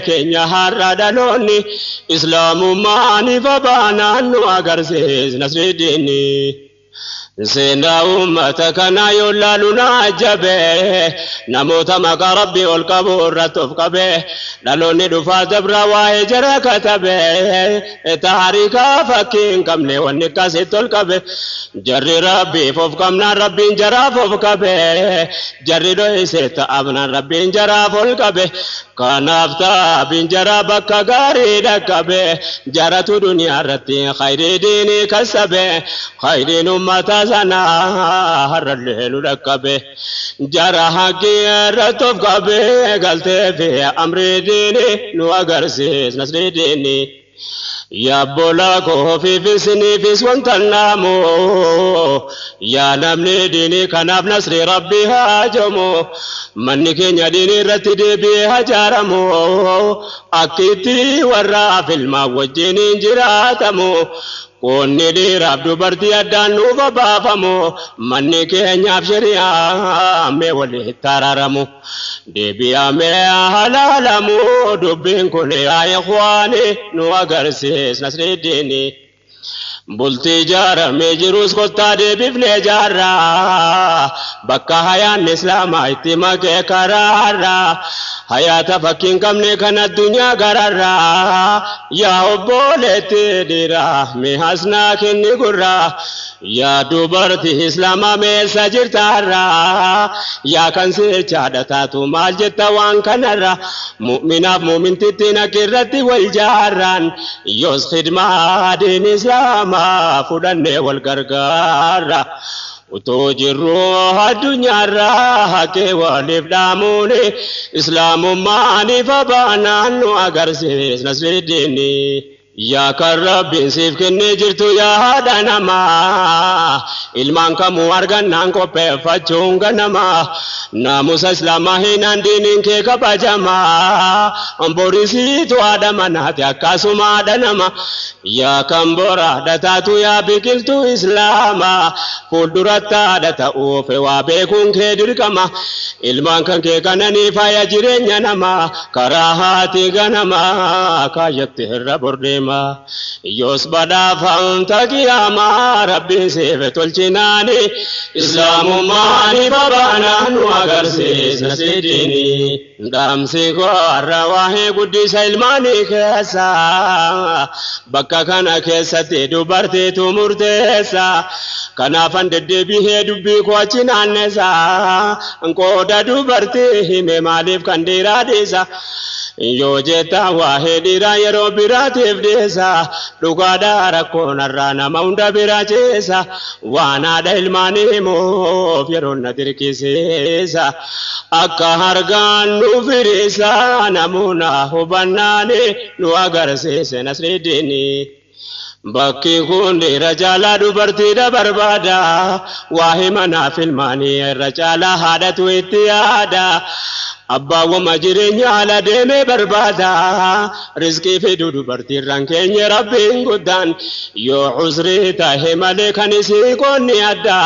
keenya har'a dhaloonni islaamummaan ifa baanaan nu agarsiis nasridiini seenaa ummata kana yoo laalu na ajabe namoota maqaa rabbii ol qabu irratti of qabe dhaloonni dhufaa dabra waa'ee jara katabe taariika fakkii hin qabne wanni akkasitti ol qabe jarri rabbiif of qabnaan rabbiin jaraaf of qabe jarri dho'ise ta'abnaan rabbiin jaraaf ol qabe kanaaf ta'abiin jaraa bakka gaarii dhaqqabe jaratu duniyaa irratti khayrii diinii kasabe khayriin ummataa sana harallee nu dhaqqabe jara haqqii irratti of qabe galtee fi amrii diinii nu agarsiis nasrii diinii يا بولاكو في فيس وانتنامو يا نمني ديني كناب نصر ربي هاجمو منك يا ديني رتدي بها جارمو أكيتي ورا في الماء وجيني جراتمو كوني دي رب دبرتي أدانو فبافمو منك يا شريعة مي ولي ترارمو دبيا مي حلالمو دبين كل يا إخواني نو أغرسيس نصر الديني بولتي جارة ميجروس قطة بفني جارة بكا حيان إسلام ايتما كي كرارة حياة فكين كمني كان الدنيا غرارة يا بولتي ديرا مي حسنا كني قرى يا دوبرتي إسلام مي سجر تارا يا كنسي چادتاتو مال جتا وان كنرا مؤمنا مؤمن تتنا كرتي والجاران يوز خدمة دين إسلام فدانه والغرغارا وتوجروا الدنيا راك والف داموني اسلام ما نفبانا نو اغرسيس نصر الدين يا كرب سيف كني جرتو يا دانما ilman kamu arganan ko pe fachunga nama namus islam hinan dinin ke kabajama amborisi to adamana ta kasuma danama ya kambora datatu ya bikiltu islama fuldurata data ofe wa be kun ke dirkama ilman kan ke kanani faya jirenya nama karahati ganama kayatti raburdema yos bada fanta kiyama rabbi seve tolchinani islamu mani babana nu agarsis nasidini damsi ko arwahe guddisa ilmani kesa bakka kana kesate dubarte tumurtesa kana fandede bihe dubbi ko achinanesa ankoda dubarte hime malif kandira desa yojeta wahedira yero biratif desa dugada rakona rana maunda birachesa wana ilmani mo firon nadirkisesa akka hargan nu firisa namuna hubanani nu agarse nasridini bakki kundi rajala dubarti da barbada wahimana filmani rajala hadatu ittiyada أبا ومجرين على دمي بربادا رزقي في دودو برتي رانكين ربي قدان يو عزري تاهي ملك نسي كوني أدا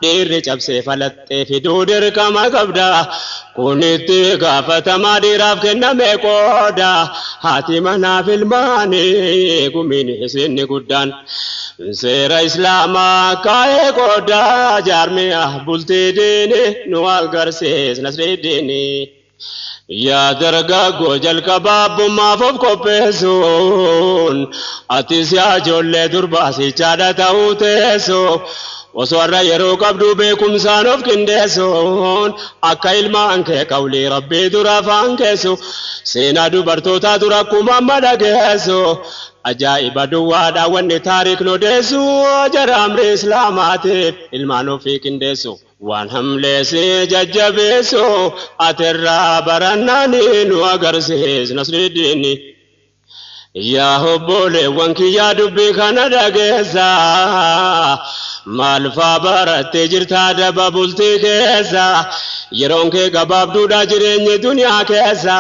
دير جبسي فلت في دودر كما قبدا كونيتي غافة ما ديراف كنا ميكودا هاتي منا في الماني كميني سيني قدان سير إسلاما كاي قودا جارمي أحبولتي ديني نوال غرسيس نسري ديني يا درجة جوجل كباب ما فوق بيسون أتيسيا جل درباسي چادا تاوتسو وسورة يروك أبدو بكم سانوف كندسون أكايل ما أنك قولي ربي درافان كيسو سينا دبرتوتا دركم مدقسو أجائب دوادا واني تاريخ نودسو جر أمر إسلاماتي المانو في كندسو وان حملے سے ججبسو أترى برناني نواغرسيز نصر الدين يا هبولي وانكي يا دبي كان دقسا مالفا برت جرتا دبا بولتي كيسا يرون كي قباب دودا جريني دنيا كيسا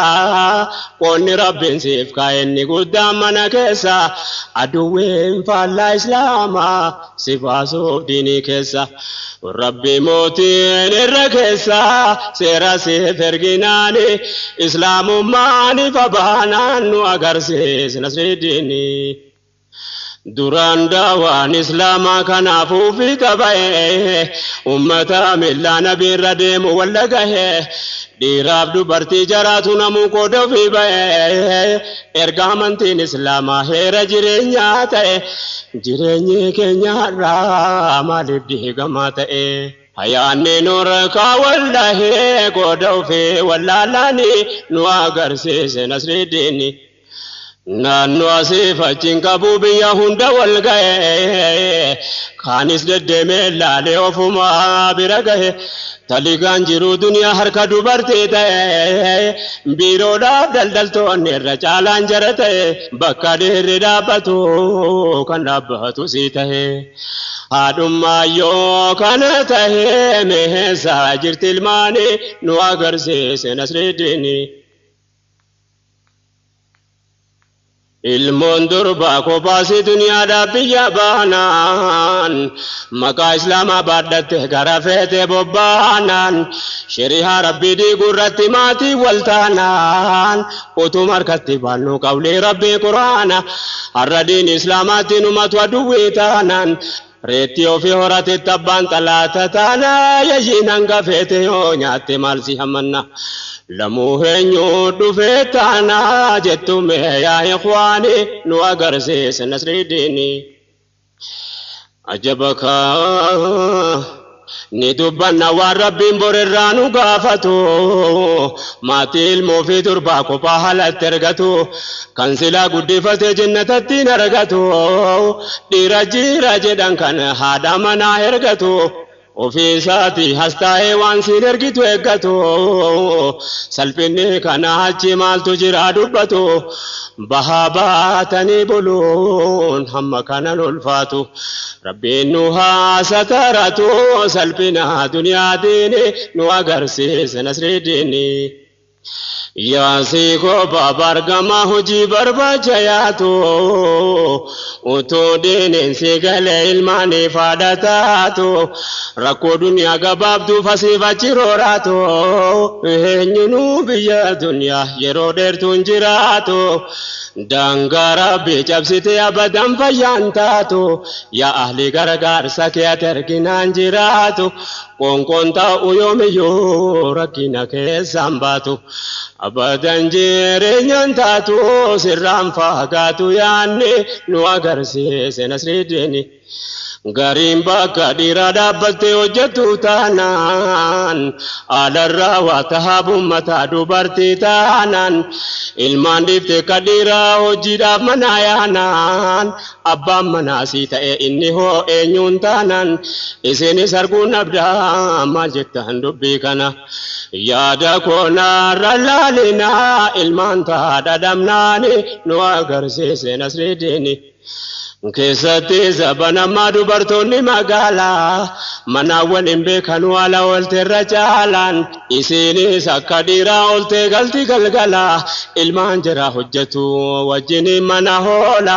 قوني ربين سيف كايني قدام منا كيسا عدوين فالله إسلاما سفاسو ديني كيسا ربي موتين الركيسا سيرا سيفرقناني إسلام ماني فبانان وأغرسيس نصر الديني دوران داوان إسلاما كنافو في تبعي أمتا ملا نبي رديم ولقه ديراب دبرتي جراتو نمو قدو في بأي إرقامنتين إسلاما هير جرينيا تأي جريني كنيا راما لبديه قماتأي حياني نوركا والله قدو في واللالاني نواغرسيس نصر الديني نانو أسيفا جنكبو بيا هندا والغاية خانس ددمي لالي وفما برغاية تلقان جرو دنيا هركا دوبرتي تاي بيرو داب دلدلتو نير چالان جرتاي بكا دير دابتو كان دابتو سيتاي هادم مايو كان تاي مهسا جرت الماني نواغر سيس نصر الديني المندر باكو باسي دنيا دا بيا بانان مكا اسلام بادت غرفت بوبانان شريها ربي دي قرتي ماتي والتانان اوتو مركتي بانو قولي ربي قرآن الردين اسلاماتي نمت ودويتانان ريتيو في هورات التبان ثلاثة تانا يجينان قفتيو نياتي مالسي همنا لموهنيو دفتانا جتم يا إخواني نواغرسيس نصر الدين أجبك ندبنا وربين بررانو قافتو ماتي الموفي ترباكو باهلا ترغتو كنسلا قدفت جنة الدين رغتو ديراجي راجدان كان هادا منا يرغتو وفي ساتي هستاي وان سينرغتو اغتو سلفني كان هاچي مال تجرا دبتو بهاباتني بلون هم كان الفاتو ربي نوها سترتو سلفنا دنيا ديني نواغرسيس نصر الديني يا سيكو بابرغما هجي برباجياتو وتو دين سيغل الماني فادتاتو ركو دنيا غبابدو فسيفا چيروراتو هنينو بيا دنيا يرو درتون جراتو دانغارا بيجابسيتي ابدان فيانتاتو يا اهلي غرغار سكيا تركنان جراتو كونكونتا ويوميو ركينا كيسامباتو أبداً جيرين تاتو سرام فاقاتو يعني نواغرسيس نصر الدين غريم باكا ديرا دابتي وجدو تانان على الراوة تهاب متا دوبرتي تانان ilmaan dhiifte kadhiiraa hojiidhaaf mana yaanaan abbaan manaa sii ta'e inni hoo eenyuun taanaan isinis arguun abdaa maal jettan dubbii kana yaada koonarra laalinaa ilmaan taadha dhamnaani nu agarsiise nasridiini keessatti zabanammaa dubartoonni magaalaa manaawwan hin beekan waala olteerra caalaan isiinis akka dhiiraa oltee galti galgalaa ilmaan jira hojjetu wajjiniin mana hoola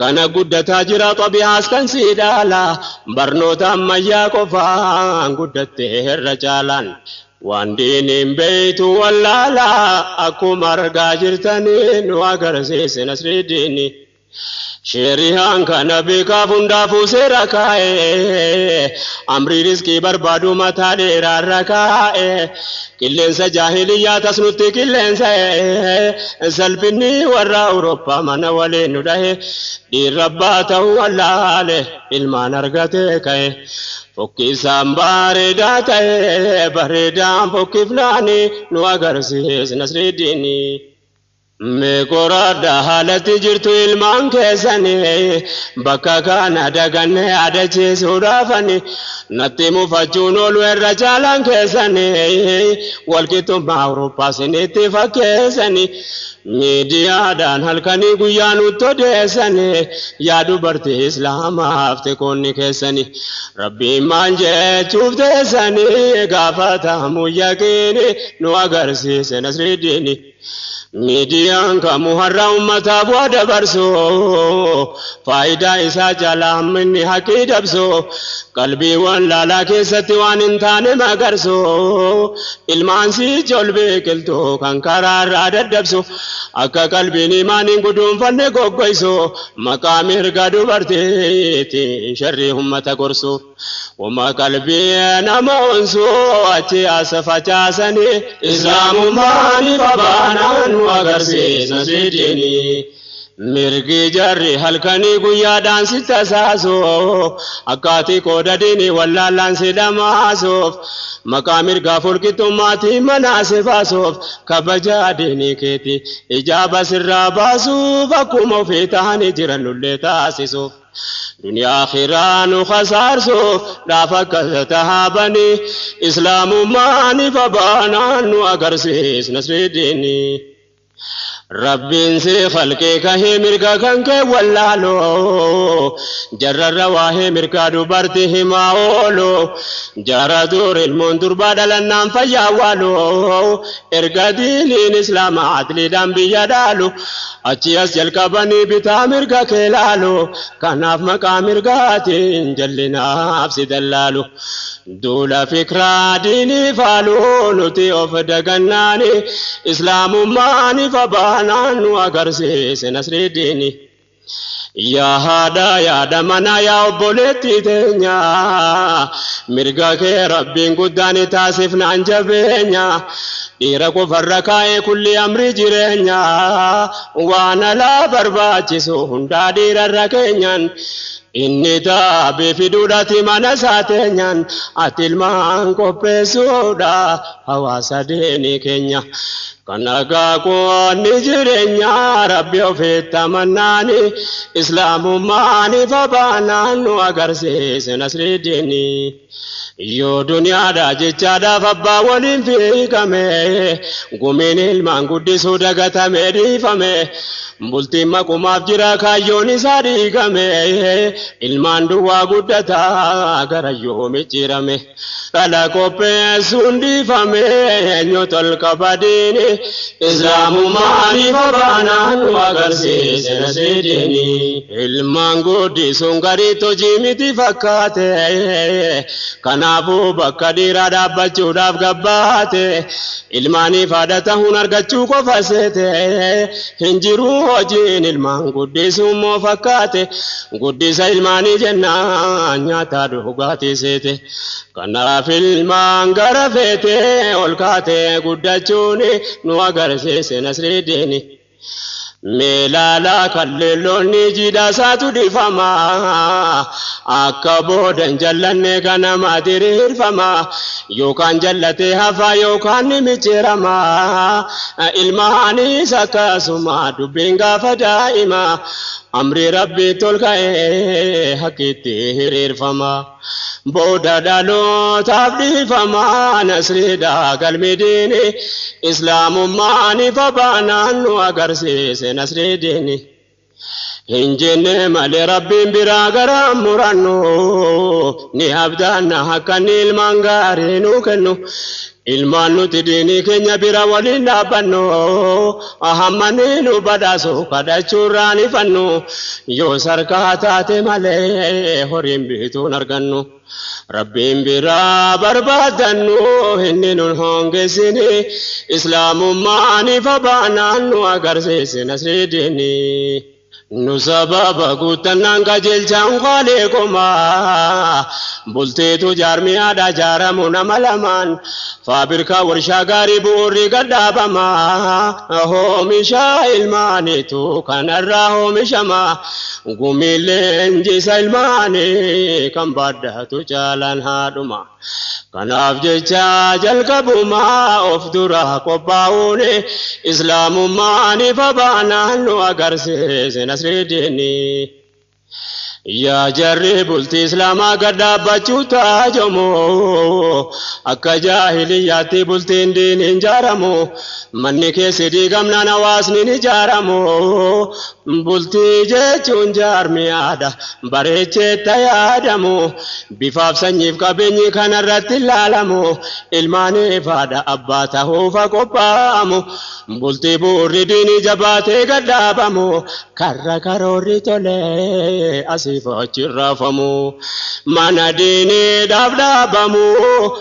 kana guddataa jira xabiyaas kan sii dhaala barnoota ammayyaa qofaan guddattee irra caalaan waan diiniin beeytu wallaalaa akkuma argaa jirtanii nu agarsiise nasridiini Sherihan kana beka funda fusera kae amri rizki barbadu mata dera rakae killensa jahiliya tasnutti killensa salbini warra Europa mana wale nudahe di rabbata wallale ilman argate kae fokki sambare datae baredam fokki flani nu agarsis nasridini Mekorada halati jirtu ilman kesani bakka kana daganne adache surafani natti mufachuun olu irra jaalan kesani walkitu Awurooppaa sinitti fakkeessani miidiyaadhaan halkanii guyyaa nutti odeessani yaa dubartii islaamaaf teekonni keessani rabbiin maal jechuuf teessani gaafatamu yaqiini nu agarsiise nasridiini Midian kamu haram mata buat berso, faida isa jalan meni hakidab so, kalbi wan lala kesati wan intane magarso, ilman si jolbe kelto kankara radab so, akka kalbi ni maning gudum fanne goggoiso, makamir gadu barte sharri ummata gorso, wama kalbi nama onso achi asafacha sani, Islamu mani babana agarsiis nasridini mirgi jarri halkanii guyyaadhaan si tasaaso akkaati qoodadini wallaallaan si dhamaasof maqaa mirgaa fulqixxummaatii manaase baasoof kabajaa diinii keeti ijaaba sirraa baasuuf akkuma ofii ta'anii jiran lullee taasisuuf Dunia akhiranu khasarso dafaka tahabani Islamu mani fabana nu agarsis nasridini Rabbin si khalqi kahi mirga kanke wallalo jarra wahi mirga dubarti himaolo jara duril mundur badalan fayawalo ergadin islam adli dambiya dalu achias jalkabani bita mirga kelalo kanaf maqamir gatin jallina absidallalo dula fikra dini falu nuti of dagannani islamu mani fabananu agarsis nasridini Ya hada ya damana ya obboleti tenya mirga ke rabbin guddani tasifna anjabenya dira ko farrakae kulli amri jirenya wana la barbaachisu hunda dira rakenyan inni taabe fidudati manasatenyan atilman koppesuda hawasa deni kenya Kanaga ko nijirenya rabbi ofetta manani islamu mani fabananu agarsis nasridini yo dunya da jechada fabba walin fi kame guminil manguddisu dagata medifame bultima kumaaf jira kayyoni sadi kame ilman duwa guddata garayyo micirame kala koppe sundifame nyotol kabadini Islamu mani fabananu agarsis nasridini ilman guddisun garito jimiti fakkate kanafu bakka dira dhaabbachuudhaaf gabbaate ilmaanii faadhatahun argachuu qofa seete hinjiru hojiin ilmaan guddisummoo fakkaate guddisa ilmaanii jennaan nyaata dhugaatii seete kanaaf ilmaan gara feete ol kaate guddachuun nu agarsiise nasridini Melala kallelonni jida saatu difama akka boodan jallanne kana madirirfama yookaan jallate hafa yookaan micirama ilmaanis akkasuma dubbiin gaafa daa'ima amri rabbi tolka'ee hakkitti hiriirfama booda dhalootaaf dhiifama nasriidha galmidiini islaamummaani fabaanaan nu agarsiise nasridiini hinjenne malee rabbiin biraa gara murannu ni abdaanna hakkan ilmaan gaarii nu kennu ilmaan nuti diinii keenya bira waliin dhaabbannu ahammanii nu badhaasu kadhachuurraan ifannu yoo sarkaa taate malee horiin bituun argannu rabbiin biraa barbaadannu inni nun hongeessini islaamummaani fabaanaan nu agarsiise nasridiini نسبب قوتنا كجلشان خالقما بلتيتو جارمي هذا جارمنا ملمان فابركا ورشا غارب ورقدابما هو مشا المانيتو كان الراهو مشما قومي لنجيس الماني كم بدهتو جالان هادما كناف جيشا جلقبما افدرا قباوني اسلام ماني فبانا نو اغرسيس نصر ديني يا جرب الإسلام قد بچوتا جمو أكا جاهلياتي بلتين دين جارمو منك سيدي غمنا نواسني نجارمو بلتي جيچون جارمي آدا بريچه تيادمو بفاف سنجيف كبيني كان رت اللالمو علماني فادا أباته فقبامو بلتي بوري ديني جباتي قدابمو كرر كروري تولي أسي فاچرافمو من ديني دابدابمو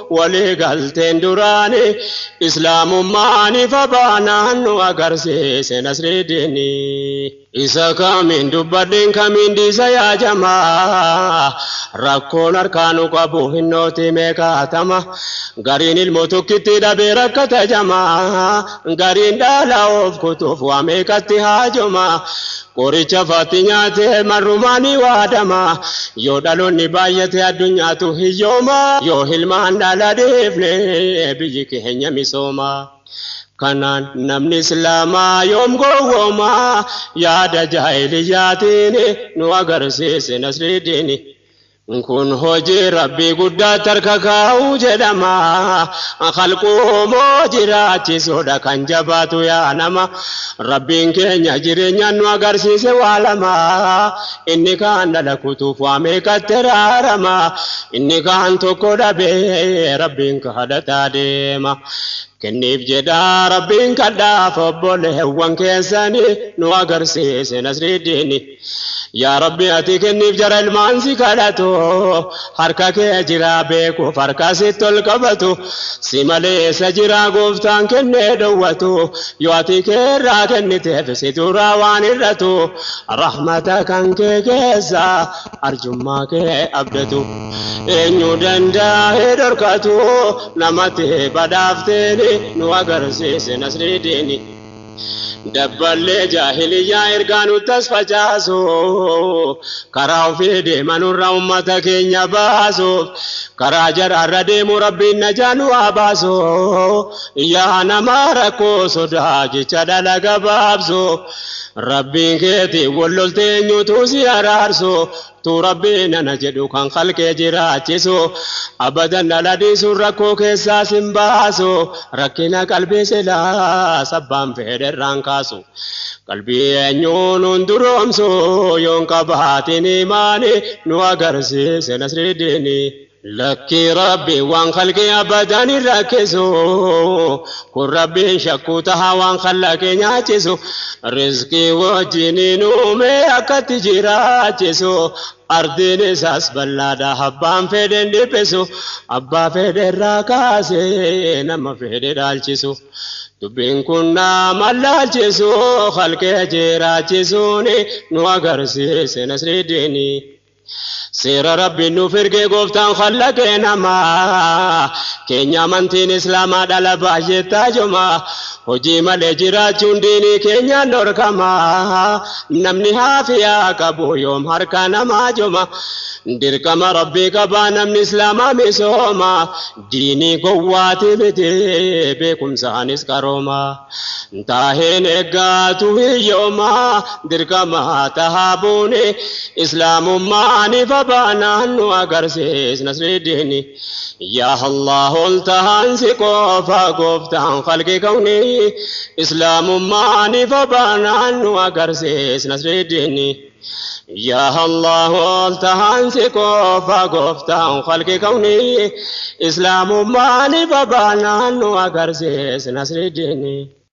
ولي غلطين دوراني اسلام ماني فبانانو اغرسيس نصر ديني إسا كامين دبادين كامين ديسا يا جماعة ركون أركانو قبو هنوتي ميكاتما غارين الموتو كتي دابي ركتا جماعة غارين دالاوف كتوف وميكاتي هاجما قريشا فاتنياتي مرماني وادما يودالوني بايتي الدنيا تهيوما يو هلمان دالا ديفني بيجيكي هنيا ميسوما كانان نمني سلاما يوم قوما يادا جاهلياتيني نواغرسيس نصر ديني نكون هوجي ربي قد ترككاو جدما خلقو موجراتي سودا كان جباتو يا نما ربي كينيا جيرينيا نواغرسيس والما إني كان لكتوف واميكا ترارما إني كان تقود بي ربي كهدتا ديما كنيف جدا ربين كدا فبوله وانكساني نواغرسيس نصر ديني يا ربي أتي كنيف جرى المانسي كداتو حركا كجرا بيكو فركا ستول كبتو سيمالي سجرا غفتان كني دوتو يواتي كرا كني تفسي تورا وانرتو رحمتك انك كيسا أرجمك أبدتو إنيو دندا هدركتو نمتي بدافتيني نواغرسيس نصر ديني دبل جاهلية إرغانو تسفجاسو كراو في ديمانو رأمتك نباسو كراجر أردي مربي نجانو أباسو يا نماركو صداجي چدل غبابسو ربي كيتي وللتين يوتوسي أرارسو تو ربنا نجدو كان خلق جراچسو ابدا لدي سركو كيسا سمباسو ركنا قلبي سلا سبام فيدر رانكاسو قلبي انيون درومسو يون كباتني ماني نواغرسي سنسر ديني لكي ربي وان خلقي أبدا ركزو كن ربي شكوتها وان خلقي ناتسو رزقي وجيني نومي أكتي جراتسو أردين ساس بلادا حبان فيدن ديبسو أبا فيدن راكاسي نما فيدن دالچسو تبين كنا ملالچسو خلقي جراتسوني نواغرسي سنسر ديني سير ربي نفرق قفتان خلقنا ما كينيا منتين إسلاما دلبا جتاجما هجيما لجراچون ديني كينيا نوركما نمني هافيا كبو يوم هركانا ما جما ديركما ربي كبا نمني إسلاما ميسوما ديني قواتي بتي بكم سانس كروما تاهين اقاتو يوما ديركما تهابوني إسلام ماني فبانا نواغرسيس نصر ديني يا الله التهان سقوفا قفتان خلق كوني إسلام ماني فبانا نواغرسيس نصر ديني يا الله التهان سقوفا قفتان خلق كوني إسلام ماني فبانا نواغرسيس نصر ديني